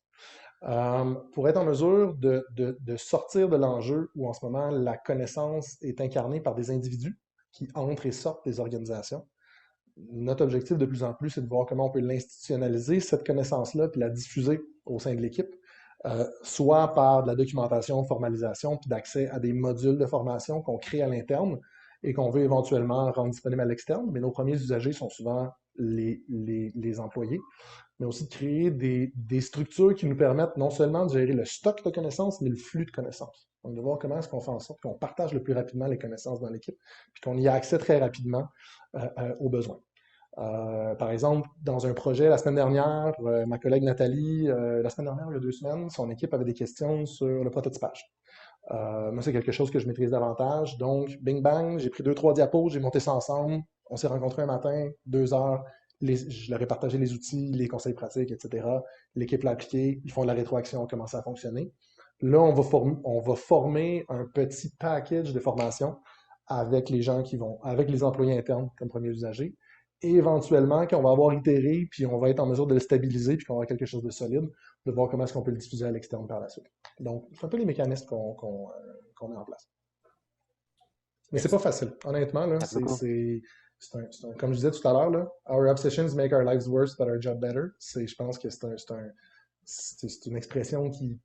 Pour être en mesure de sortir de l'enjeu où en ce moment la connaissance est incarnée par des individus qui entrent et sortent des organisations, notre objectif de plus en plus, c'est de voir comment on peut l'institutionnaliser, cette connaissance-là, puis la diffuser au sein de l'équipe, soit par de la documentation, formalisation, puis d'accès à des modules de formation qu'on crée à l'interne et qu'on veut éventuellement rendre disponibles à l'externe. Mais nos premiers usagers sont souvent les employés, mais aussi de créer des structures qui nous permettent non seulement de gérer le stock de connaissances, mais le flux de connaissances. Donc, de voir comment est-ce qu'on fait en sorte qu'on partage le plus rapidement les connaissances dans l'équipe, puis qu'on y a accès très rapidement aux besoins. Par exemple, dans un projet la semaine dernière, ma collègue Nathalie, la semaine dernière, il y a 2 semaines, son équipe avait des questions sur le prototypage. Moi, c'est quelque chose que je maîtrise davantage. Donc, bing bang, j'ai pris 2-3 diapos, j'ai monté ça ensemble. On s'est rencontrés un matin, 2 heures. Je leur ai partagé les outils, les conseils pratiques, etc. L'équipe l'a appliqué, ils font de la rétroaction, on commence à fonctionner. Là, on va former un petit package de formation avec les gens avec les employés internes comme premiers usagers. Et éventuellement, quand on va avoir itéré, puis on va être en mesure de le stabiliser, puis qu'on va avoir quelque chose de solide, de voir comment est-ce qu'on peut le diffuser à l'externe par la suite. Donc, c'est un peu les mécanismes qu'on met en place. Mais c'est pas facile. Honnêtement, là, comme je disais tout à l'heure, là, our obsessions make our lives worse, but our job better. Je pense que c'est une expression qui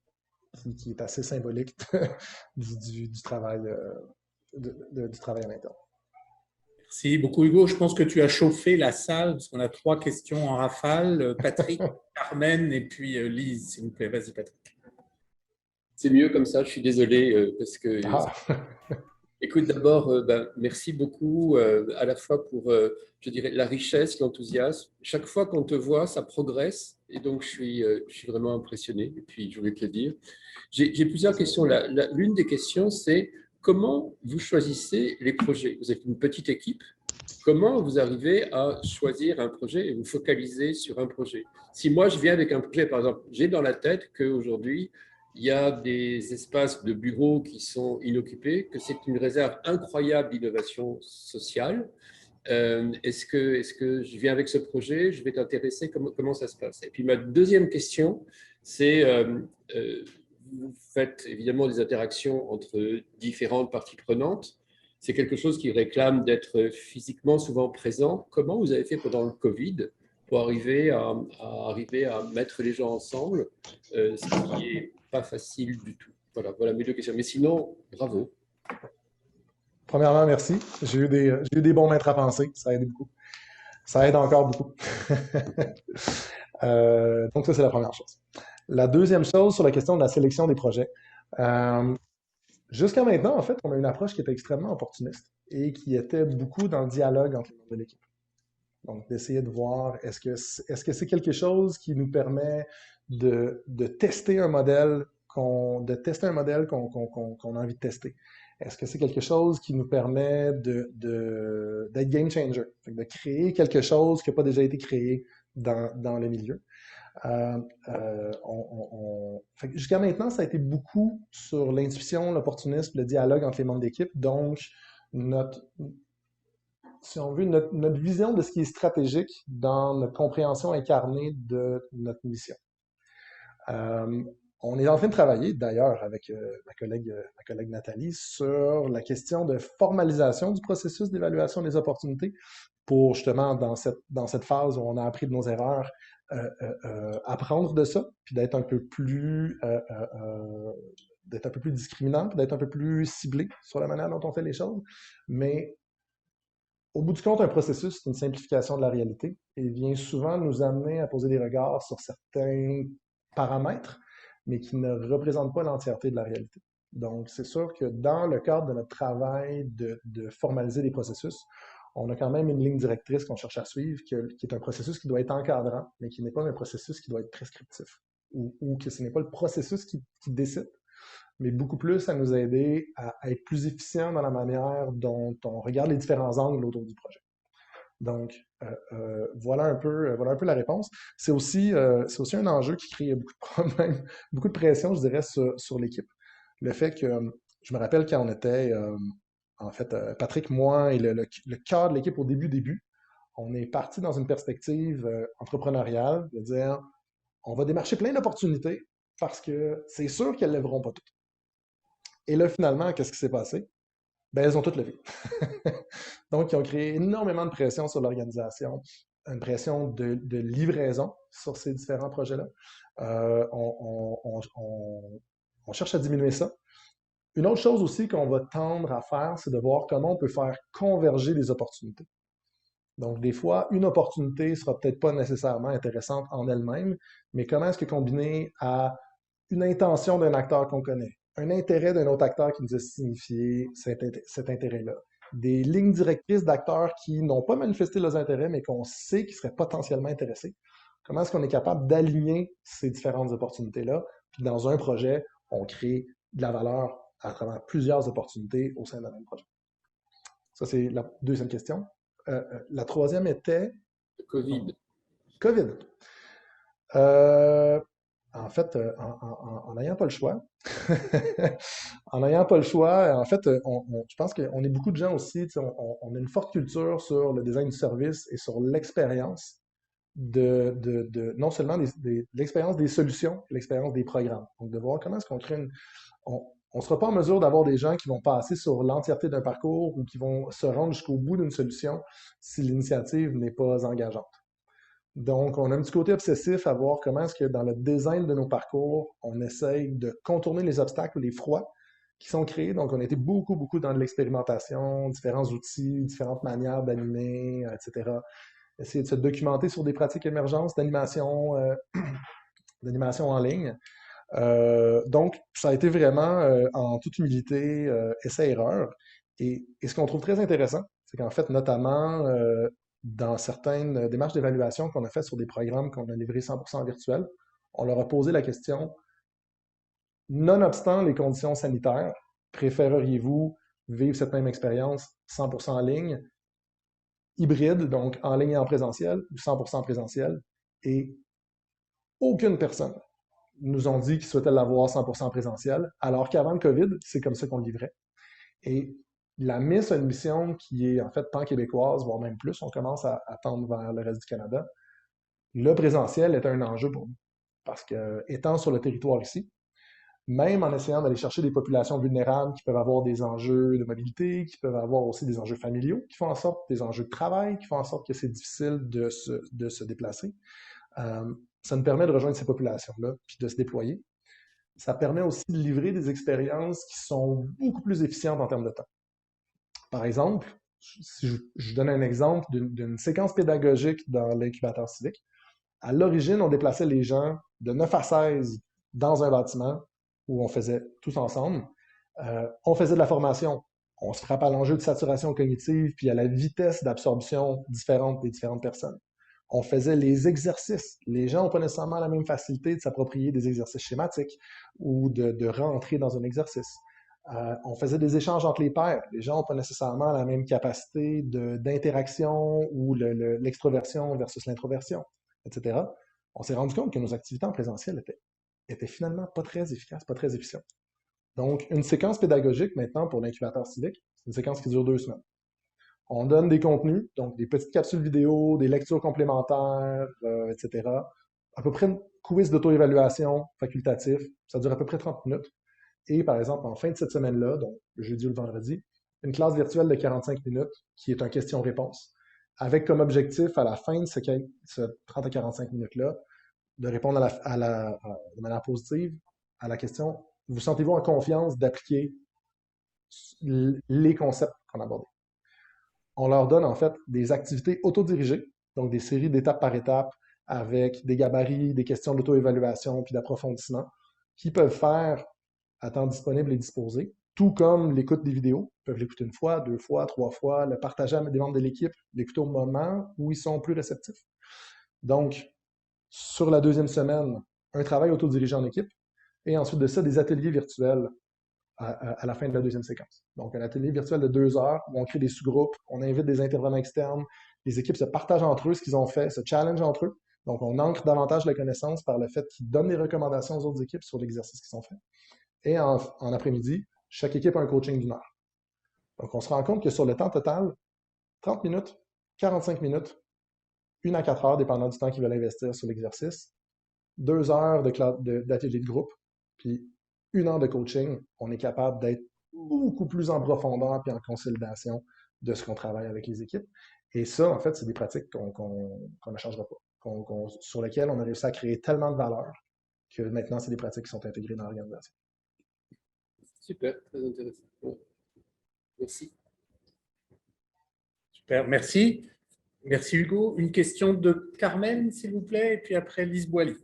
est assez symbolique du travail, du travail à l'interne. Merci beaucoup, Hugo. Je pense que tu as chauffé la salle, parce qu'on a 3 questions en rafale. Patrick, Carmen et puis Lise, s'il vous plaît. Vas-y, Patrick. C'est mieux comme ça, je suis désolé, parce que… Écoute, d'abord, merci beaucoup à la fois pour, je dirais, la richesse, l'enthousiasme. Chaque fois qu'on te voit, ça progresse, et donc je suis vraiment impressionné, et puis je voulais te le dire. J'ai plusieurs questions. L'une des questions, c'est comment vous choisissez les projets? Vous êtes une petite équipe. Comment vous arrivez à choisir un projet et vous focaliser sur un projet? Si moi, je viens avec un projet, par exemple, j'ai dans la tête qu'aujourd'hui, il y a des espaces de bureaux qui sont inoccupés, que c'est une réserve incroyable d'innovation sociale. Est-ce que je viens avec ce projet? Je vais t'intéresser. Comment ça se passe? Et puis ma deuxième question, c'est vous faites évidemment des interactions entre différentes parties prenantes. C'est quelque chose qui réclame d'être physiquement souvent présent. Comment vous avez fait pendant le Covid pour arriver à mettre les gens ensemble, ce qui n'est pas facile du tout? Voilà mes 2 questions. Mais sinon, bravo. Premièrement, merci. J'ai eu des bons maîtres à penser. Ça aide beaucoup. Ça aide encore beaucoup. Donc, ça, c'est la première chose. La deuxième chose, sur la question de la sélection des projets. Jusqu'à maintenant, en fait, on a une approche qui était extrêmement opportuniste et qui était beaucoup dans le dialogue entre les membres de l'équipe. Donc, d'essayer de voir est-ce que c'est quelque chose qui nous permet de tester un modèle qu'on a envie de tester. Est-ce que c'est quelque chose qui nous permet d'être game changer, de créer quelque chose qui n'a pas déjà été créé dans le milieu? Jusqu'à maintenant, ça a été beaucoup sur l'intuition, l'opportunisme, le dialogue entre les membres d'équipe. Donc, si on veut, notre vision de ce qui est stratégique dans notre compréhension incarnée de notre mission. On est en train de travailler, d'ailleurs, avec ma collègue Nathalie, sur la question de formalisation du processus d'évaluation des opportunités pour, justement, dans cette phase où on a appris de nos erreurs, apprendre de ça, puis d'être un peu plus discriminant, puis d'être un peu plus ciblé sur la manière dont on fait les choses. Mais au bout du compte, un processus, c'est une simplification de la réalité et vient souvent nous amener à poser des regards sur certains paramètres, mais qui ne représentent pas l'entièreté de la réalité. Donc, c'est sûr que dans le cadre de notre travail de formaliser des processus, on a quand même une ligne directrice qu'on cherche à suivre, qui est un processus qui doit être encadrant, mais qui n'est pas un processus qui doit être prescriptif, ou que ce n'est pas le processus qui décide, mais beaucoup plus à nous aider à être plus efficient dans la manière dont on regarde les différents angles autour du projet. Donc, voilà un peu la réponse. C'est aussi un enjeu qui crée beaucoup de problèmes, beaucoup de pression, je dirais, sur l'équipe. Le fait que, je me rappelle quand on était, en fait, Patrick, moi et le cœur de l'équipe au début, on est parti dans une perspective entrepreneuriale de dire, on va démarcher plein d'opportunités parce que c'est sûr qu'elles ne lèveront pas toutes. Et là, finalement, qu'est-ce qui s'est passé? Ben, elles ont toutes levé. Donc, ils ont créé énormément de pression sur l'organisation, une pression de livraison sur ces différents projets-là. On cherche à diminuer ça. Une autre chose aussi qu'on va tendre à faire, c'est de voir comment on peut faire converger les opportunités. Donc, des fois, une opportunité ne sera peut-être pas nécessairement intéressante en elle-même, mais comment est-ce que combiner à une intention d'un acteur qu'on connaît, un intérêt d'un autre acteur qui nous a signifié cet intérêt-là, des lignes directrices d'acteurs qui n'ont pas manifesté leurs intérêts, mais qu'on sait qu'ils seraient potentiellement intéressés. Comment est-ce qu'on est capable d'aligner ces différentes opportunités-là? Puis dans un projet, on crée de la valeur à travers plusieurs opportunités au sein d'un même projet. Ça, c'est la deuxième question. La troisième était... COVID. COVID. En fait, en n'ayant pas le choix, en n'ayant pas le choix, en fait, je pense qu'on est beaucoup de gens aussi, on a une forte culture sur le design du service et sur l'expérience non seulement l'expérience des solutions, l'expérience des programmes. Donc, de voir comment est-ce qu'on crée on ne sera pas en mesure d'avoir des gens qui vont passer sur l'entièreté d'un parcours ou qui vont se rendre jusqu'au bout d'une solution si l'initiative n'est pas engageante. Donc, on a un petit côté obsessif à voir comment est-ce que dans le design de nos parcours, on essaye de contourner les obstacles ou les froids qui sont créés. Donc, on a été beaucoup, beaucoup dans de l'expérimentation, différents outils, différentes manières d'animer, etc. Essayer de se documenter sur des pratiques émergentes d'animation en ligne. Donc, ça a été vraiment, en toute humilité, essai-erreur. Et ce qu'on trouve très intéressant, c'est qu'en fait, notamment dans certaines démarches d'évaluation qu'on a faites sur des programmes qu'on a livrés 100% virtuels, on leur a posé la question, nonobstant les conditions sanitaires, préféreriez-vous vivre cette même expérience 100% en ligne, hybride, donc en ligne et en présentiel, ou 100% en présentiel? Et aucune personne nous ont dit qu'ils souhaitaient l'avoir 100% en présentiel, alors qu'avant le COVID, c'est comme ça qu'on le livrait. Et la Miss a une mission qui est en fait pan-québécoise, voire même plus. On commence à tendre vers le reste du Canada. Le présentiel est un enjeu pour nous. Parce que, étant sur le territoire ici, même en essayant d'aller chercher des populations vulnérables qui peuvent avoir des enjeux de mobilité, qui peuvent avoir aussi des enjeux familiaux, qui font en sorte des enjeux de travail, qui font en sorte que c'est difficile de se déplacer, ça nous permet de rejoindre ces populations-là, puis de se déployer. Ça permet aussi de livrer des expériences qui sont beaucoup plus efficientes en termes de temps. Par exemple, si je donne un exemple d'une séquence pédagogique dans l'incubateur civique, à l'origine, on déplaçait les gens de 9 à 16 dans un bâtiment où on faisait tous ensemble. On faisait de la formation. On se frappe à l'enjeu de saturation cognitive puis à la vitesse d'absorption différente des différentes personnes. On faisait les exercices. Les gens n'ont pas nécessairement la même facilité de s'approprier des exercices schématiques ou de rentrer dans un exercice. On faisait des échanges entre les pairs. Les gens n'ont pas nécessairement la même capacité d'interaction ou l'extroversion versus l'introversion, etc. On s'est rendu compte que nos activités en présentiel étaient finalement pas très efficaces, pas très efficientes. Donc, une séquence pédagogique maintenant pour l'incubateur civique, c'est une séquence qui dure 2 semaines. On donne des contenus, donc des petites capsules vidéo, des lectures complémentaires, etc. À peu près une quiz d'auto-évaluation facultatif. Ça dure à peu près 30 minutes. Et par exemple, en fin de cette semaine-là, donc le jeudi ou le vendredi, une classe virtuelle de 45 minutes qui est un question-réponse, avec comme objectif à la fin de ce 30 à 45 minutes-là, de répondre de manière positive à la question, vous sentez-vous en confiance d'appliquer les concepts qu'on a abordés? On leur donne en fait des activités autodirigées, donc des séries d'étape par étape avec des gabarits, des questions d'auto-évaluation puis d'approfondissement qui peuvent faire à temps disponible et disposé, tout comme l'écoute des vidéos. Ils peuvent l'écouter 1 fois, 2 fois, 3 fois, le partager à des membres de l'équipe, l'écouter au moment où ils sont plus réceptifs. Donc, sur la 2e semaine, un travail autodirigé en équipe et ensuite de ça, des ateliers virtuels à la fin de la 2e séquence. Donc, un atelier virtuel de 2 heures où on crée des sous-groupes, on invite des intervenants externes, les équipes se partagent entre eux ce qu'ils ont fait, se challengent entre eux. Donc, on ancre davantage la connaissance par le fait qu'ils donnent des recommandations aux autres équipes sur l'exercice qui sont faits. Et en après-midi, chaque équipe a un coaching d'1 heure. Donc, on se rend compte que sur le temps total, 30 minutes, 45 minutes, 1 à 4 heures, dépendant du temps qu'ils veulent investir sur l'exercice, 2 heures d'atelier de groupe, puis 1 heure de coaching, on est capable d'être beaucoup plus en profondeur puis en consolidation de ce qu'on travaille avec les équipes. Et ça, en fait, c'est des pratiques qu'on ne changera pas, sur lesquelles on a réussi à créer tellement de valeur que maintenant, c'est des pratiques qui sont intégrées dans l'organisation. Super, très intéressant. Ouais. Merci. Super, merci. Merci Hugo. Une question de Carmen, s'il vous plaît, et puis après Lise Boily.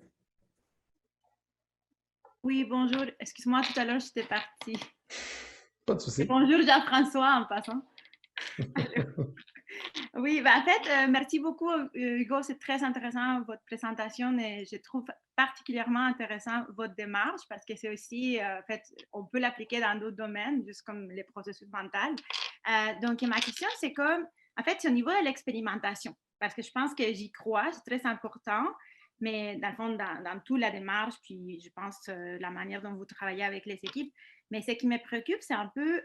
Oui, bonjour. Excuse-moi, tout à l'heure, j'étais partie. Pas de souci. Bonjour Jean-François en passant. Oui, en fait, merci beaucoup Hugo, c'est très intéressant votre présentation et je trouve particulièrement intéressant votre démarche parce que c'est aussi, en fait, on peut l'appliquer dans d'autres domaines, juste comme les processus mentaux. Donc, ma question, c'est que, en fait, c'est au niveau de l'expérimentation parce que je pense que j'y crois, c'est très important, mais dans le fond, dans toute la démarche, puis je pense la manière dont vous travaillez avec les équipes, mais ce qui me préoccupe, c'est un peu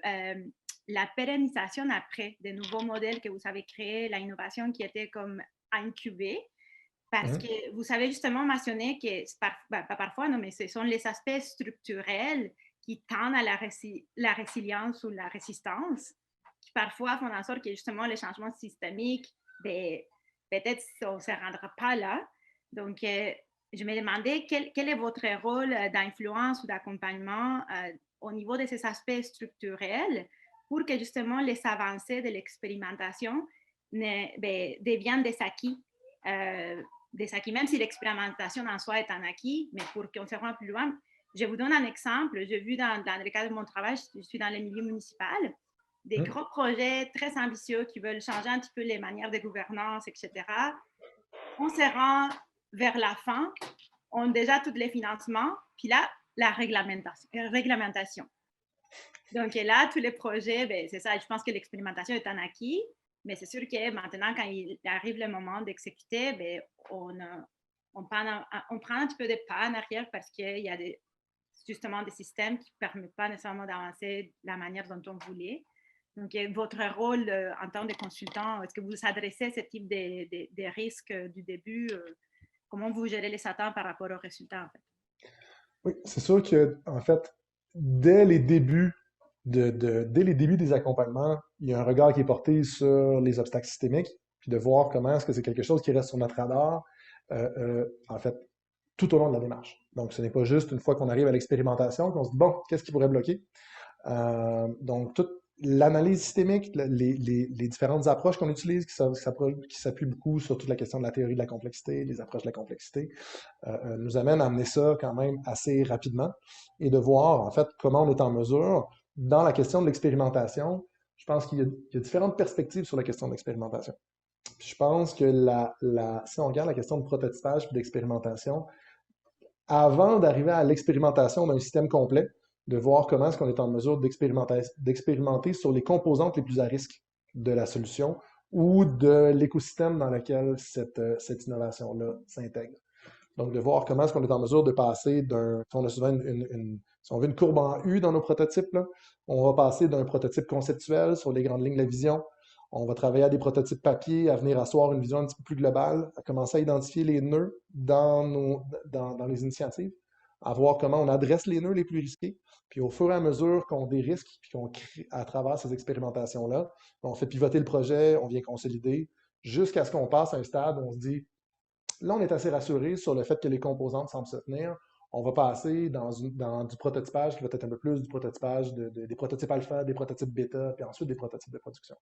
la pérennisation après des nouveaux modèles que vous avez créés, l'innovation qui était comme incubée. Parce que vous avez justement mentionné que, pas parfois, non, mais ce sont les aspects structurels qui tendent à la résilience ou la résistance, qui parfois font en sorte que justement les changements systémiques, ben, peut-être on ne se rendra pas là. Donc, je me demandais quel est votre rôle d'influence ou d'accompagnement au niveau de ces aspects structurels pour que justement les avancées de l'expérimentation deviennent des acquis. Même si l'expérimentation en soi est un acquis, mais pour qu'on se rende plus loin. Je vous donne un exemple. J'ai vu dans le cadre de mon travail, je suis dans le milieu municipal, des gros projets très ambitieux qui veulent changer un petit peu les manières de gouvernance, etc. On se rend vers la fin, on a déjà tous les financements, puis là, la réglementation. Donc là, tous les projets, ben, c'est ça, je pense que l'expérimentation est un acquis, mais c'est sûr que maintenant, quand il arrive le moment d'exécuter, ben, on prend un petit peu de pas en arrière parce qu'il y a justement des systèmes qui ne permettent pas nécessairement d'avancer de la manière dont on voulait. Donc, votre rôle en tant que consultant, est-ce que vous vous adressez à ce type de risques du début? Comment vous gérez les attentes par rapport aux résultats, en fait? Oui, c'est sûr que, en fait, dès les débuts des accompagnements, il y a un regard qui est porté sur les obstacles systémiques, puis de voir comment est-ce que c'est quelque chose qui reste sur notre radar, en fait, tout au long de la démarche. Donc, ce n'est pas juste une fois qu'on arrive à l'expérimentation qu'on se dit, bon, qu'est-ce qui pourrait bloquer? Donc, toute l'analyse systémique, les différentes approches qu'on utilise, qui s'appuient beaucoup sur toute la question de la théorie de la complexité, les approches de la complexité, nous amène à amener ça quand même assez rapidement et de voir en fait comment on est en mesure, dans la question de l'expérimentation, je pense qu'il y a différentes perspectives sur la question de l'expérimentation. Puis je pense que si on regarde la question de prototypage et d'expérimentation, avant d'arriver à l'expérimentation d'un système complet, de voir comment est-ce qu'on est en mesure d'expérimenter sur les composantes les plus à risque de la solution ou de l'écosystème dans lequel cette innovation-là s'intègre. Donc, de voir comment est-ce qu'on est en mesure de passer on a souvent si on veut une courbe en U dans nos prototypes, là, on va passer d'un prototype conceptuel sur les grandes lignes de la vision. On va travailler à des prototypes papier, à venir asseoir une vision un petit peu plus globale, à commencer à identifier les nœuds dans les initiatives, à voir comment on adresse les nœuds les plus risqués. Puis au fur et à mesure qu'on dérisque, puis qu'on crée à travers ces expérimentations-là, on fait pivoter le projet, on vient consolider, jusqu'à ce qu'on passe à un stade où on se dit, là, on est assez rassuré sur le fait que les composantes semblent se tenir. On va passer dans du prototypage qui va être un peu plus du prototypage des prototypes alpha, des prototypes bêta, puis ensuite des prototypes de production.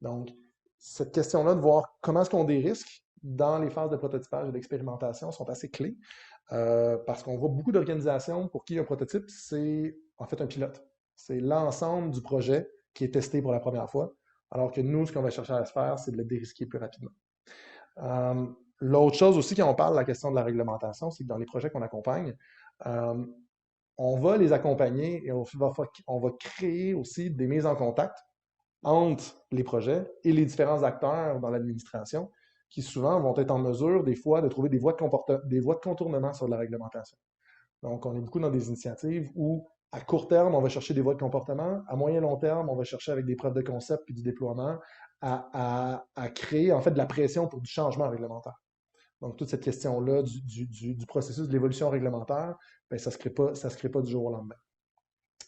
Donc, cette question-là de voir comment est-ce qu'on dérisque dans les phases de prototypage et d'expérimentation sont assez clés parce qu'on voit beaucoup d'organisations pour qui un prototype, c'est en fait un pilote. C'est l'ensemble du projet qui est testé pour la première fois, alors que nous, ce qu'on va chercher à se faire, c'est de le dérisquer plus rapidement. L'autre chose aussi, quand on parle de la question de la réglementation, c'est que dans les projets qu'on accompagne, on va les accompagner et on va créer aussi des mises en contact entre les projets et les différents acteurs dans l'administration qui souvent vont être en mesure, des fois, de trouver des voies de contournement sur la réglementation. Donc, on est beaucoup dans des initiatives où, à court terme, on va chercher des voies de comportement. À moyen long terme, on va chercher avec des preuves de concept puis du déploiement à créer, en fait, de la pression pour du changement réglementaire. Donc, toute cette question-là du processus de l'évolution réglementaire, bien, ça ne se crée pas du jour au lendemain.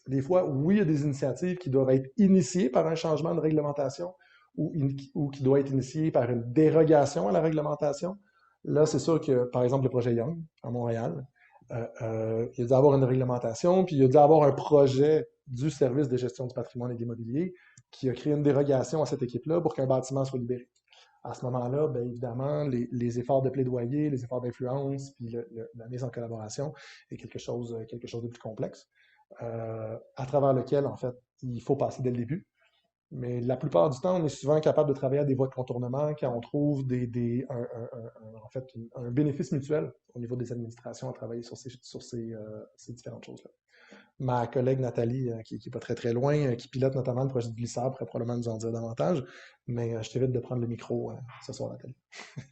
Des fois, oui, il y a des initiatives qui doivent être initiées par un changement de réglementation ou qui doivent être initiées par une dérogation à la réglementation. Là, c'est sûr que, par exemple, le projet Young à Montréal, il a dû avoir une réglementation, puis il a dû avoir un projet du service de gestion du patrimoine et de l'immobilier qui a créé une dérogation à cette équipe-là pour qu'un bâtiment soit libéré. À ce moment-là, bien évidemment, les efforts de plaidoyer, les efforts d'influence, puis la mise en collaboration est quelque chose de plus complexe, à travers lequel, en fait, il faut passer dès le début. Mais la plupart du temps, on est souvent capable de travailler à des voies de contournement quand on trouve en fait, un bénéfice mutuel au niveau des administrations à travailler sur ces différentes choses-là. Ma collègue Nathalie, qui n'est pas très très loin, qui pilote notamment le projet de glissade, pourrait probablement nous en dire davantage, mais je t'évite de prendre le micro ce soir, Nathalie.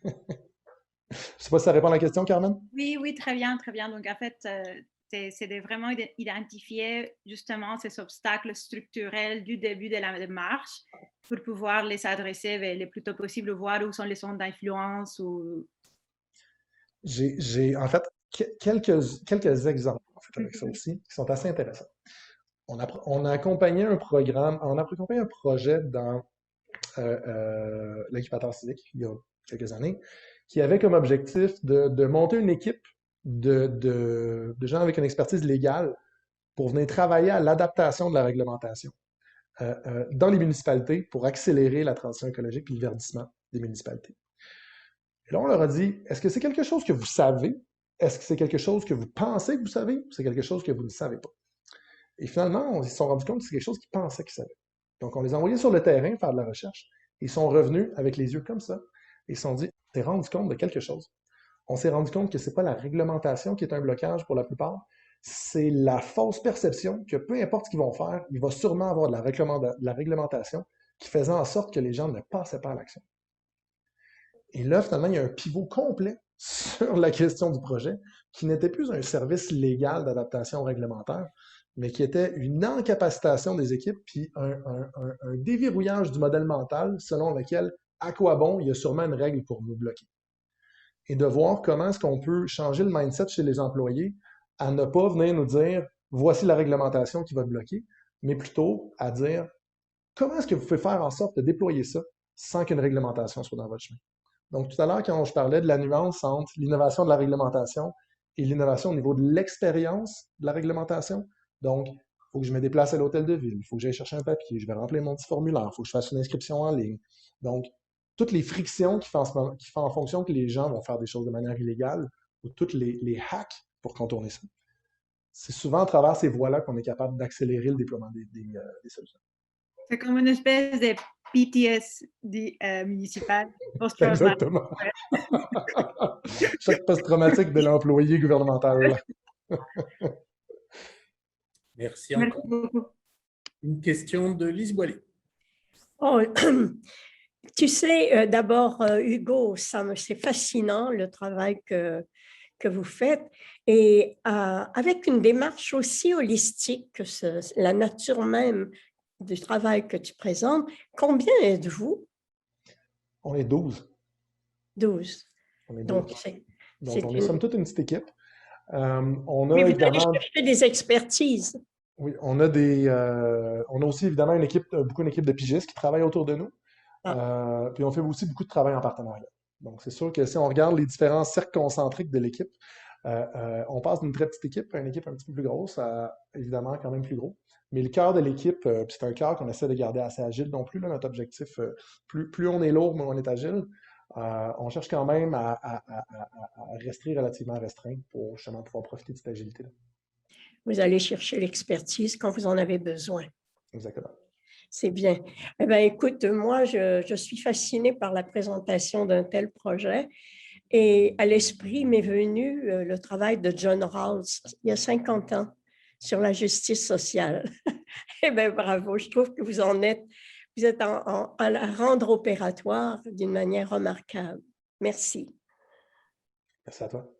Je ne sais pas si ça répond à la question, Carmen? Oui, oui, très bien, très bien. Donc, en fait, c'est de vraiment identifier justement ces obstacles structurels du début de la démarche pour pouvoir les adresser le plus tôt possible, voir où sont les zones d'influence. J'ai en fait quelques exemples en fait, avec ça aussi, qui sont assez intéressants. On a accompagné un programme, on a accompagné un projet dans l'incubateur civique il y a quelques années, qui avait comme objectif de monter une équipe de gens avec une expertise légale pour venir travailler à l'adaptation de la réglementation dans les municipalités pour accélérer la transition écologique et le verdissement des municipalités. Et là, on leur a dit, est-ce que c'est quelque chose que vous savez? Est-ce que c'est quelque chose que vous pensez que vous savez? Ou c'est quelque chose que vous ne savez pas? Et finalement, ils se sont rendus compte que c'est quelque chose qu'ils pensaient qu'ils savaient. Donc, on les a envoyés sur le terrain faire de la recherche. Ils sont revenus avec les yeux comme ça. Et ils se sont dit, on s'est rendu compte de quelque chose. On s'est rendu compte que ce n'est pas la réglementation qui est un blocage pour la plupart, c'est la fausse perception que peu importe ce qu'ils vont faire, il va sûrement avoir de la réglementation qui faisait en sorte que les gens ne passaient pas à l'action. Et là, finalement, il y a un pivot complet sur la question du projet qui n'était plus un service légal d'adaptation réglementaire, mais qui était une incapacitation des équipes puis un déverrouillage du modèle mental selon lequel, à quoi bon, il y a sûrement une règle pour nous bloquer. Et de voir comment est-ce qu'on peut changer le mindset chez les employés à ne pas venir nous dire « voici la réglementation qui va te bloquer », mais plutôt à dire « comment est-ce que vous pouvez faire en sorte de déployer ça sans qu'une réglementation soit dans votre chemin ». Donc, tout à l'heure, quand je parlais de la nuance entre l'innovation de la réglementation et l'innovation au niveau de l'expérience de la réglementation, donc, il faut que je me déplace à l'hôtel de ville, il faut que j'aille chercher un papier, je vais remplir mon petit formulaire, il faut que je fasse une inscription en ligne. Donc, toutes les frictions qui font en fonction que les gens vont faire des choses de manière illégale ou toutes les hacks pour contourner ça. C'est souvent à travers ces voies-là qu'on est capable d'accélérer le déploiement des solutions. C'est comme une espèce de PTSD municipal. Exactement. Choc post-traumatique de l'employé gouvernemental. Merci encore. Merci beaucoup. Une question de Lise Boilly. Oh, tu sais, d'abord, Hugo, c'est fascinant le travail que vous faites et avec une démarche aussi holistique, que la nature même du travail que tu présentes. Combien êtes-vous? On est 12. 12. On est 12. Donc, on est somme toute une petite équipe. On a mais vous évidemment... allez chercher des expertises. Oui, on a aussi évidemment beaucoup une équipe de pigistes qui travaillent autour de nous. Puis on fait aussi beaucoup de travail en partenariat. Donc, c'est sûr que si on regarde les différents cercles concentriques de l'équipe, on passe d'une très petite équipe à une équipe un petit peu plus grosse, évidemment quand même plus gros. Mais le cœur de l'équipe, c'est un cœur qu'on essaie de garder assez agile non plus. Là, notre objectif, plus on est lourd, moins on est agile. On cherche quand même à rester relativement restreint pour justement pouvoir profiter de cette agilité-là. Vous allez chercher l'expertise quand vous en avez besoin. Exactement. C'est bien. Eh bien, écoute, moi, je suis fascinée par la présentation d'un tel projet et à l'esprit m'est venu le travail de John Rawls il y a 50 ans sur la justice sociale. Eh bien, bravo, je trouve que vous êtes à la rendre opératoire d'une manière remarquable. Merci. Merci à toi.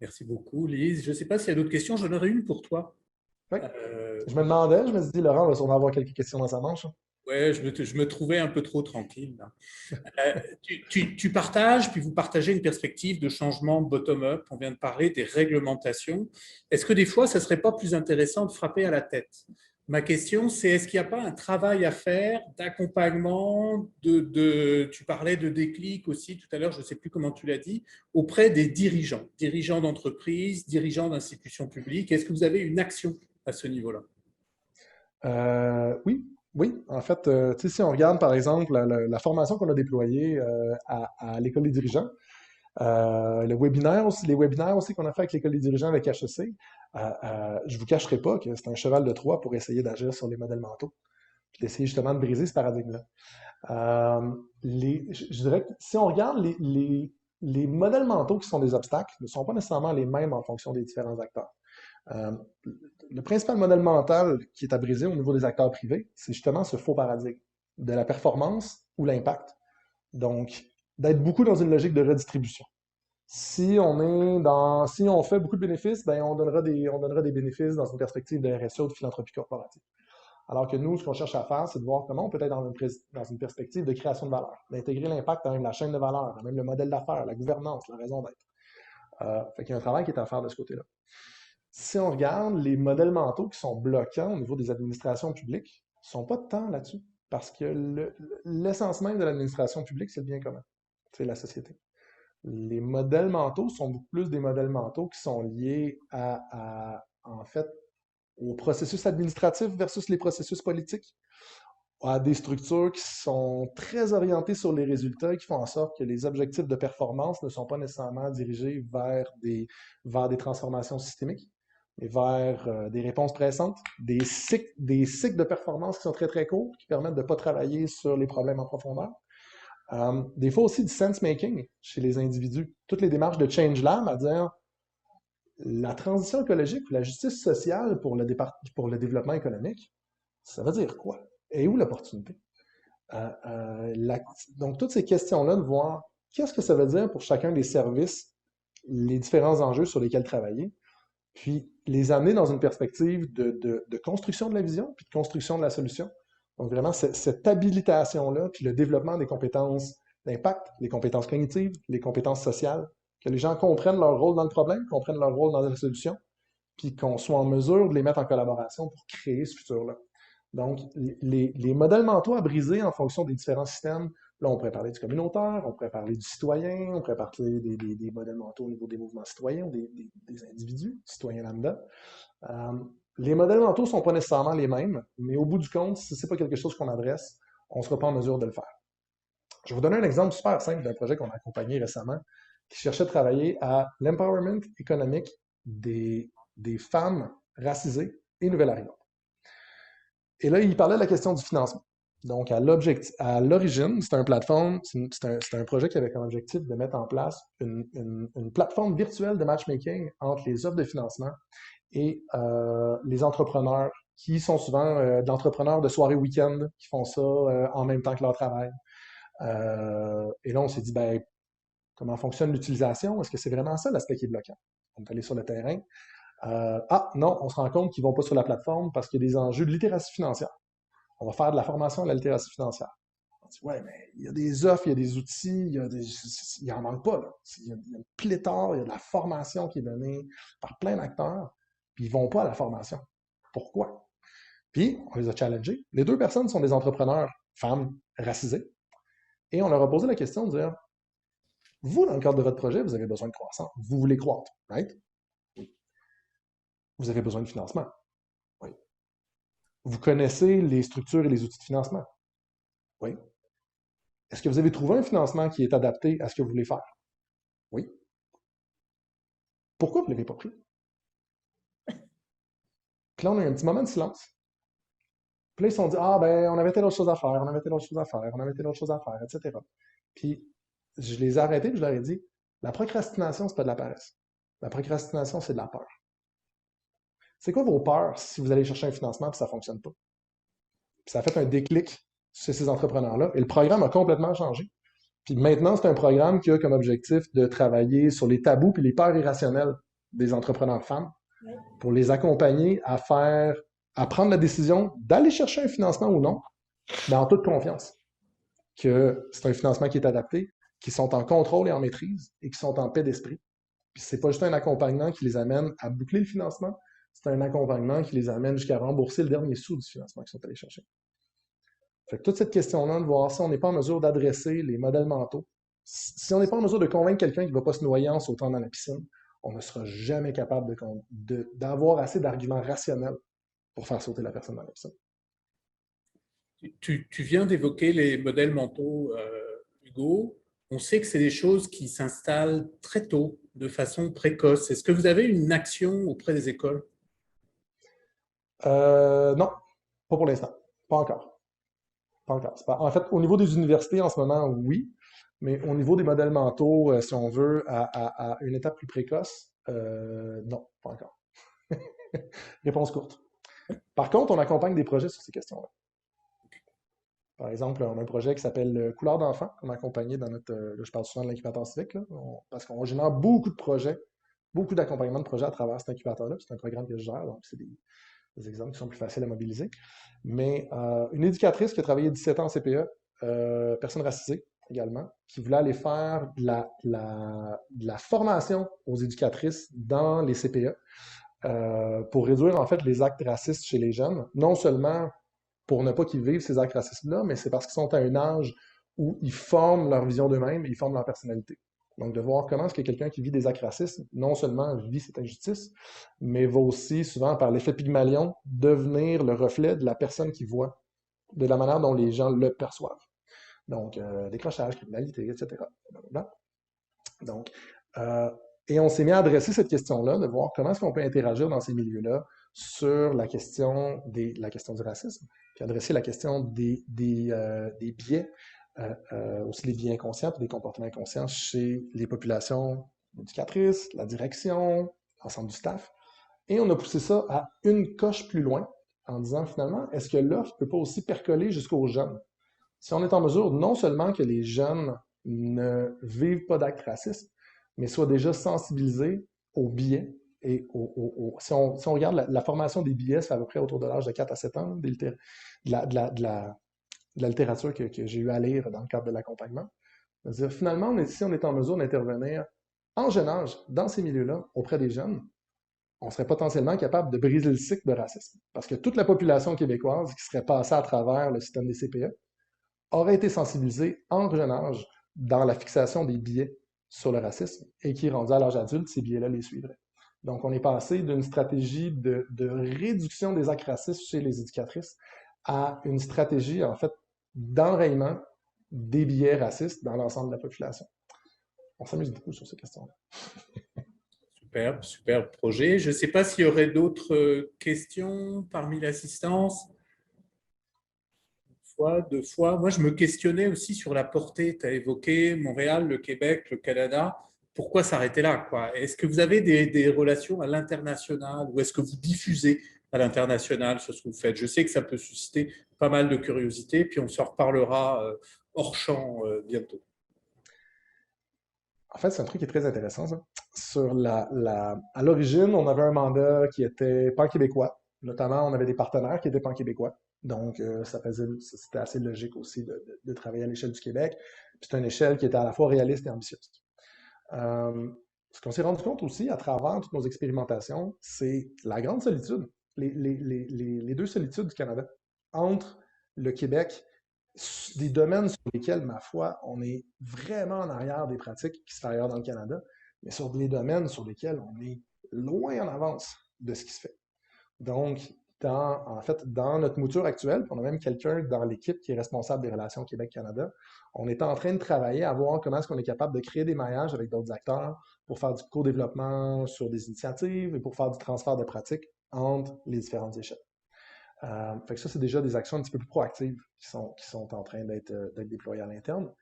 Merci beaucoup, Lise. Je ne sais pas s'il y a d'autres questions. J'en aurais une pour toi. Oui. Je me demandais, je me suis dit, Laurent va sûrement avoir quelques questions dans sa manche. Ouais, je me trouvais un peu trop tranquille, là. Tu partages, puis vous partagez une perspective de changement bottom-up. On vient de parler des réglementations. Est-ce que des fois, ça ne serait pas plus intéressant de frapper à la tête? Ma question, c'est est-ce qu'il n'y a pas un travail à faire d'accompagnement, tu parlais de déclic aussi tout à l'heure, je ne sais plus comment tu l'as dit, auprès des dirigeants d'entreprise, dirigeants d'institutions publiques. Est-ce que vous avez une action à ce niveau-là? Oui, oui. En fait, tu sais, si on regarde par exemple la formation qu'on a déployée à l'école des dirigeants, les webinaires aussi qu'on a fait avec l'école des dirigeants avec HEC, je vous cacherai pas que c'est un cheval de Troie pour essayer d'agir sur les modèles mentaux, puis d'essayer justement de briser ce paradigme-là. Je dirais que si on regarde les modèles mentaux qui sont des obstacles, ne sont pas nécessairement les mêmes en fonction des différents acteurs. Le principal modèle mental qui est à briser au niveau des acteurs privés, c'est justement ce faux paradigme de la performance ou l'impact. Donc, d'être beaucoup dans une logique de redistribution. Si on fait beaucoup de bénéfices, ben on donnera des bénéfices dans une perspective de RSE ou de philanthropie corporative. Alors que nous, ce qu'on cherche à faire, c'est de voir comment on peut être dans une perspective de création de valeur, d'intégrer l'impact dans même la chaîne de valeur, dans même le modèle d'affaires, la gouvernance, la raison d'être. Fait qu'il y a un travail qui est à faire de ce côté-là. Si on regarde les modèles mentaux qui sont bloquants au niveau des administrations publiques, ne sont pas tant là-dessus. Parce que l'essence même de l'administration publique, c'est le bien commun. C'est la société. Les modèles mentaux sont beaucoup plus des modèles mentaux qui sont liés en fait, au processus administratif versus les processus politiques, à des structures qui sont très orientées sur les résultats et qui font en sorte que les objectifs de performance ne sont pas nécessairement dirigés vers des transformations systémiques, mais vers des réponses pressantes, des cycles de performance qui sont très, très courts, qui permettent de ne pas travailler sur les problèmes en profondeur. Des fois aussi du sense-making chez les individus. Toutes les démarches de Change Lab à dire la transition écologique ou la justice sociale pour le développement économique, ça veut dire quoi? Et où l'opportunité? Donc, toutes ces questions-là, de voir qu'est-ce que ça veut dire pour chacun des services, les différents enjeux sur lesquels travailler, puis les amener dans une perspective de construction de la vision, puis de construction de la solution. Donc, vraiment, cette habilitation-là, puis le développement des compétences d'impact, les compétences cognitives, les compétences sociales, que les gens comprennent leur rôle dans le problème, comprennent leur rôle dans la solution, puis qu'on soit en mesure de les mettre en collaboration pour créer ce futur-là. Donc, les modèles mentaux à briser en fonction des différents systèmes, là, on pourrait parler du communautaire, on pourrait parler du citoyen, on pourrait parler des modèles mentaux au niveau des mouvements citoyens, des individus, citoyens lambda. Les modèles mentaux ne sont pas nécessairement les mêmes, mais au bout du compte, si ce n'est pas quelque chose qu'on adresse, on ne sera pas en mesure de le faire. Je vais vous donner un exemple super simple d'un projet qu'on a accompagné récemment qui cherchait à travailler à l'empowerment économique des femmes racisées et nouvelles arrivantes. Et là, il parlait de la question du financement. Donc, à l'origine, c'est un projet qui avait comme objectif de mettre en place une plateforme virtuelle de matchmaking entre les offres de financement et les entrepreneurs qui sont souvent d'entrepreneurs de soirée week-end qui font ça en même temps que leur travail. Et là, on s'est dit, ben, comment fonctionne l'utilisation? Est-ce que c'est vraiment ça l'aspect qui est bloquant? On est allé sur le terrain. Non, on se rend compte qu'ils ne vont pas sur la plateforme parce qu'il y a des enjeux de littératie financière. On va faire de la formation à la littératie financière. On dit, ouais, mais il y a des offres, il y a des outils, il n'en manque pas, là. Il y a une pléthore, il y a de la formation qui est donnée par plein d'acteurs, puis ils ne vont pas à la formation. Pourquoi? Puis, on les a challengés. Les deux personnes sont des entrepreneurs, femmes, racisées, et on leur a posé la question de dire, vous, dans le cadre de votre projet, vous avez besoin de croissance. Vous voulez croître, right? Oui. Vous avez besoin de financement. Oui. Vous connaissez les structures et les outils de financement. Oui. Est-ce que vous avez trouvé un financement qui est adapté à ce que vous voulez faire? Oui. Pourquoi vous ne l'avez pas pris? Puis là, on a eu un petit moment de silence. Puis là, ils se sont dit, ah, ben, on avait telle autre chose à faire, on avait telle autre chose à faire, on avait telle autre chose à faire, etc. Puis, je les ai arrêtés, puis je leur ai dit, la procrastination, c'est pas de la paresse. La procrastination, c'est de la peur. C'est quoi vos peurs si vous allez chercher un financement et ça ne fonctionne pas? Puis ça a fait un déclic chez ces entrepreneurs-là et le programme a complètement changé. Puis maintenant, c'est un programme qui a comme objectif de travailler sur les tabous et les peurs irrationnelles des entrepreneurs femmes pour les accompagner à prendre la décision d'aller chercher un financement ou non, mais en toute confiance que c'est un financement qui est adapté, qui sont en contrôle et en maîtrise et qui sont en paix d'esprit. Puis c'est pas juste un accompagnement qui les amène à boucler le financement, c'est un accompagnement qui les amène jusqu'à rembourser le dernier sou du financement qu'ils sont allés chercher. Fait que toute cette question-là, de voir si on n'est pas en mesure d'adresser les modèles mentaux, si on n'est pas en mesure de convaincre quelqu'un qui ne va pas se noyer en sautant dans la piscine, on ne sera jamais capable d'avoir assez d'arguments rationnels pour faire sauter la personne dans la piscine. Tu viens d'évoquer les modèles mentaux, Hugo. On sait que c'est des choses qui s'installent très tôt, de façon précoce. Est-ce que vous avez une action auprès des écoles? Non, pas pour l'instant. Pas encore. Pas encore. En fait, au niveau des universités, en ce moment, oui. Mais au niveau des modèles mentaux, si on veut, à une étape plus précoce, non, pas encore. Réponse courte. Par contre, on accompagne des projets sur ces questions-là. Par exemple, on a un projet qui s'appelle Couleur d'enfant, qu'on a accompagné dans notre. Là, je parle souvent de l'incubateur civique, là, parce qu'on génère beaucoup de projets, beaucoup d'accompagnement de projets à travers cet incubateur-là. C'est un programme que je gère, donc c'est des exemples qui sont plus faciles à mobiliser. Mais une éducatrice qui a travaillé 17 ans en CPE, personne racisée également, qui voulait aller faire de la formation aux éducatrices dans les CPE pour réduire en fait les actes racistes chez les jeunes, non seulement pour ne pas qu'ils vivent ces actes racistes-là, mais c'est parce qu'ils sont à un âge où ils forment leur vision d'eux-mêmes et ils forment leur personnalité. Donc, de voir comment est-ce que quelqu'un qui vit des actes racistes, non seulement vit cette injustice, mais va aussi, souvent par l'effet Pygmalion, devenir le reflet de la personne qui voit, de la manière dont les gens le perçoivent. Donc, décrochage, criminalité, etc. Donc, et on s'est mis à adresser cette question-là, de voir comment est-ce qu'on peut interagir dans ces milieux-là sur la question du racisme, puis adresser la question des biais, aussi les biais inconscients et des comportements inconscients chez les populations éducatrices, la direction, l'ensemble du staff. Et on a poussé ça à une coche plus loin en disant finalement, est-ce que l'offre ne peut pas aussi percoler jusqu'aux jeunes? Si on est en mesure non seulement que les jeunes ne vivent pas d'actes racistes, mais soient déjà sensibilisés aux biais. Et si on regarde la formation des biais, c'est à peu près autour de l'âge de 4 à 7 ans, de la littérature que j'ai eu à lire dans le cadre de l'accompagnement. Finalement, si on est en mesure d'intervenir en jeune âge, dans ces milieux-là, auprès des jeunes, on serait potentiellement capable de briser le cycle de racisme. Parce que toute la population québécoise qui serait passée à travers le système des CPE aurait été sensibilisée en jeune âge dans la fixation des biais sur le racisme et qui, rendu à l'âge adulte, ces biais-là les suivraient. Donc, on est passé d'une stratégie de réduction des actes racistes chez les éducatrices à une stratégie, en fait, d'enrayement des biais racistes dans l'ensemble de la population. On s'amuse beaucoup sur ces questions-là. Super projet. Je ne sais pas s'il y aurait d'autres questions parmi l'assistance. Deux fois. Moi, je me questionnais aussi sur la portée. Tu as évoqué Montréal, le Québec, le Canada. Pourquoi s'arrêter là, quoi? Est-ce que vous avez des relations à l'international ou est-ce que vous diffusez à l'international sur ce que vous faites? Je sais que ça peut susciter pas mal de curiosité, puis on s'en reparlera hors champ bientôt. En fait, c'est un truc qui est très intéressant, ça. À l'origine, on avait un mandat qui était pan-québécois. Notamment, on avait des partenaires qui étaient pan-québécois. Donc, c'était assez logique aussi de travailler à l'échelle du Québec. Puis c'est une échelle qui était à la fois réaliste et ambitieuse. Ce qu'on s'est rendu compte aussi à travers toutes nos expérimentations, c'est la grande solitude, les deux solitudes du Canada. Entre le Québec, des domaines sur lesquels, ma foi, on est vraiment en arrière des pratiques qui se font ailleurs dans le Canada, mais sur des domaines sur lesquels on est loin en avance de ce qui se fait. Donc, dans notre mouture actuelle, on a même quelqu'un dans l'équipe qui est responsable des relations Québec-Canada, on est en train de travailler à voir comment est-ce qu'on est capable de créer des maillages avec d'autres acteurs pour faire du co-développement sur des initiatives et pour faire du transfert de pratiques entre les différentes échelles. Fait que ça, c'est déjà des actions un petit peu plus proactives qui sont en train d'être déployées à l'interne.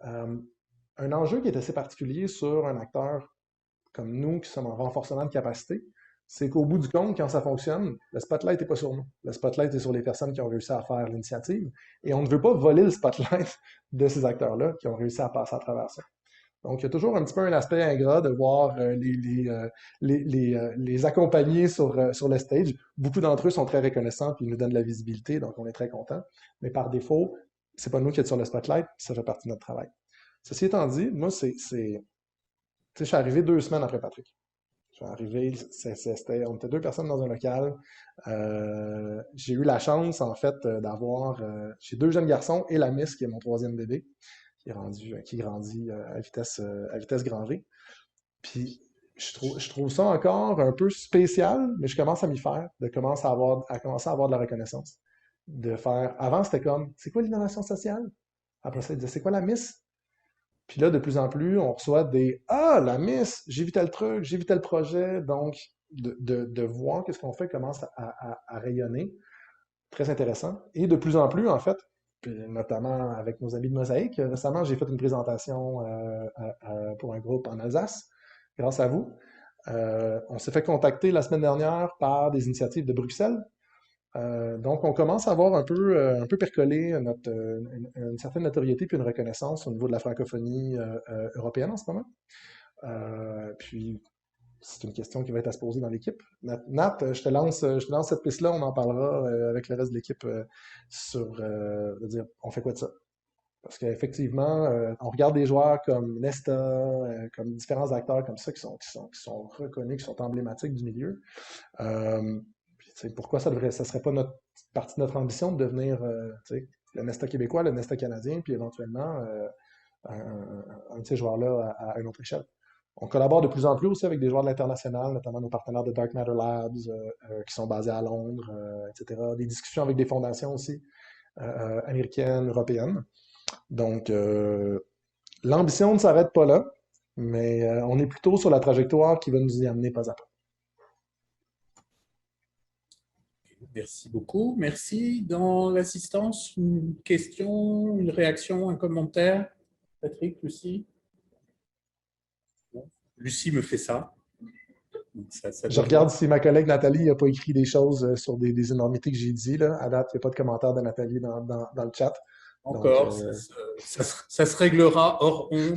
Un enjeu qui est assez particulier sur un acteur comme nous qui sommes en renforcement de capacité, c'est qu'au bout du compte, quand ça fonctionne, le spotlight n'est pas sur nous. Le spotlight est sur les personnes qui ont réussi à faire l'initiative et on ne veut pas voler le spotlight de ces acteurs-là qui ont réussi à passer à travers ça. Donc, il y a toujours un petit peu un aspect ingrat de voir les accompagner sur le stage. Beaucoup d'entre eux sont très reconnaissants et ils nous donnent de la visibilité, donc on est très contents. Mais par défaut, c'est pas nous qui sommes sur le spotlight, ça fait partie de notre travail. Ceci étant dit, moi, je suis arrivé 2 semaines après Patrick. Je suis arrivé, on était 2 personnes dans un local. J'ai eu la chance, en fait, d'avoir... j'ai 2 jeunes garçons et la Miss, qui est mon 3e bébé, qui grandit à vitesse grand V. Puis, je trouve ça encore un peu spécial, mais je commence à m'y faire, de commencer à avoir de la reconnaissance. De faire... Avant, c'était comme, c'est quoi l'innovation sociale? Après ça, ils disaient, c'est quoi la Miss? Puis là, de plus en plus, on reçoit des « Ah, la Miss, j'ai vu tel truc, j'ai vu tel projet. » Donc, de voir qu'est-ce qu'on fait commence à rayonner. Très intéressant. Et de plus en plus, en fait, puis notamment avec nos amis de Mosaïque, récemment, j'ai fait une présentation pour un groupe en Alsace, grâce à vous. On s'est fait contacter la semaine dernière par des initiatives de Bruxelles. Donc, on commence à avoir un peu percolé une certaine notoriété puis une reconnaissance au niveau de la francophonie européenne en ce moment. Puis, c'est une question qui va être à se poser dans l'équipe. Nat, je te lance cette piste-là, on en parlera avec le reste de l'équipe de dire, on fait quoi de ça? Parce qu'effectivement, on regarde des joueurs comme Nesta, comme différents acteurs comme ça qui sont reconnus, qui sont emblématiques du milieu. Pourquoi ça serait pas partie de notre ambition de devenir le Nesta québécois, le Nesta canadien, puis éventuellement un de ces joueurs-là à une autre échelle. On collabore de plus en plus aussi avec des joueurs de l'international, notamment nos partenaires de Dark Matter Labs qui sont basés à Londres, etc. Des discussions avec des fondations aussi américaines, européennes. Donc, l'ambition ne s'arrête pas là, mais on est plutôt sur la trajectoire qui va nous y amener pas à pas. Merci beaucoup. Merci. Dans l'assistance, une question, une réaction, un commentaire? Patrick, Lucie? Bon. Lucie me fait ça. Je regarde si ma collègue Nathalie n'a pas écrit des choses sur des énormités que j'ai dit. Là. À date, il n'y a pas de commentaire de Nathalie dans le chat. Encore, donc, ça se réglera hors onde.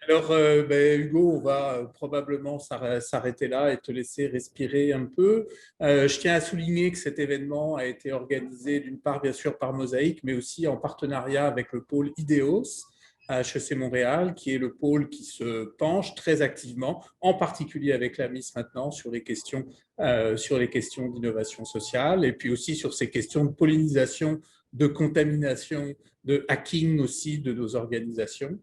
Alors, Hugo, on va probablement s'arrêter là et te laisser respirer un peu. Je tiens à souligner que cet événement a été organisé d'une part, bien sûr, par Mosaïque, mais aussi en partenariat avec le pôle IDEOS à HEC Montréal, qui est le pôle qui se penche très activement, en particulier avec la Miss maintenant, sur les questions d'innovation sociale et puis aussi sur ces questions de pollinisation, de contamination, de hacking aussi de nos organisations.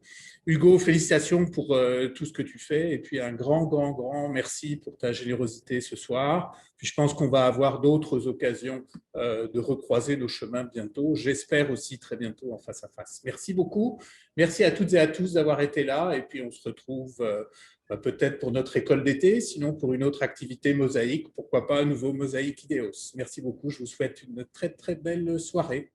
Hugo, félicitations pour tout ce que tu fais et puis un grand merci pour ta générosité ce soir. Puis je pense qu'on va avoir d'autres occasions de recroiser nos chemins bientôt. J'espère aussi très bientôt en face à face. Merci beaucoup. Merci à toutes et à tous d'avoir été là et puis on se retrouve peut-être pour notre école d'été, sinon pour une autre activité Mosaïque. Pourquoi pas un nouveau Mosaïque IDEOS. Merci beaucoup. Je vous souhaite une très belle soirée.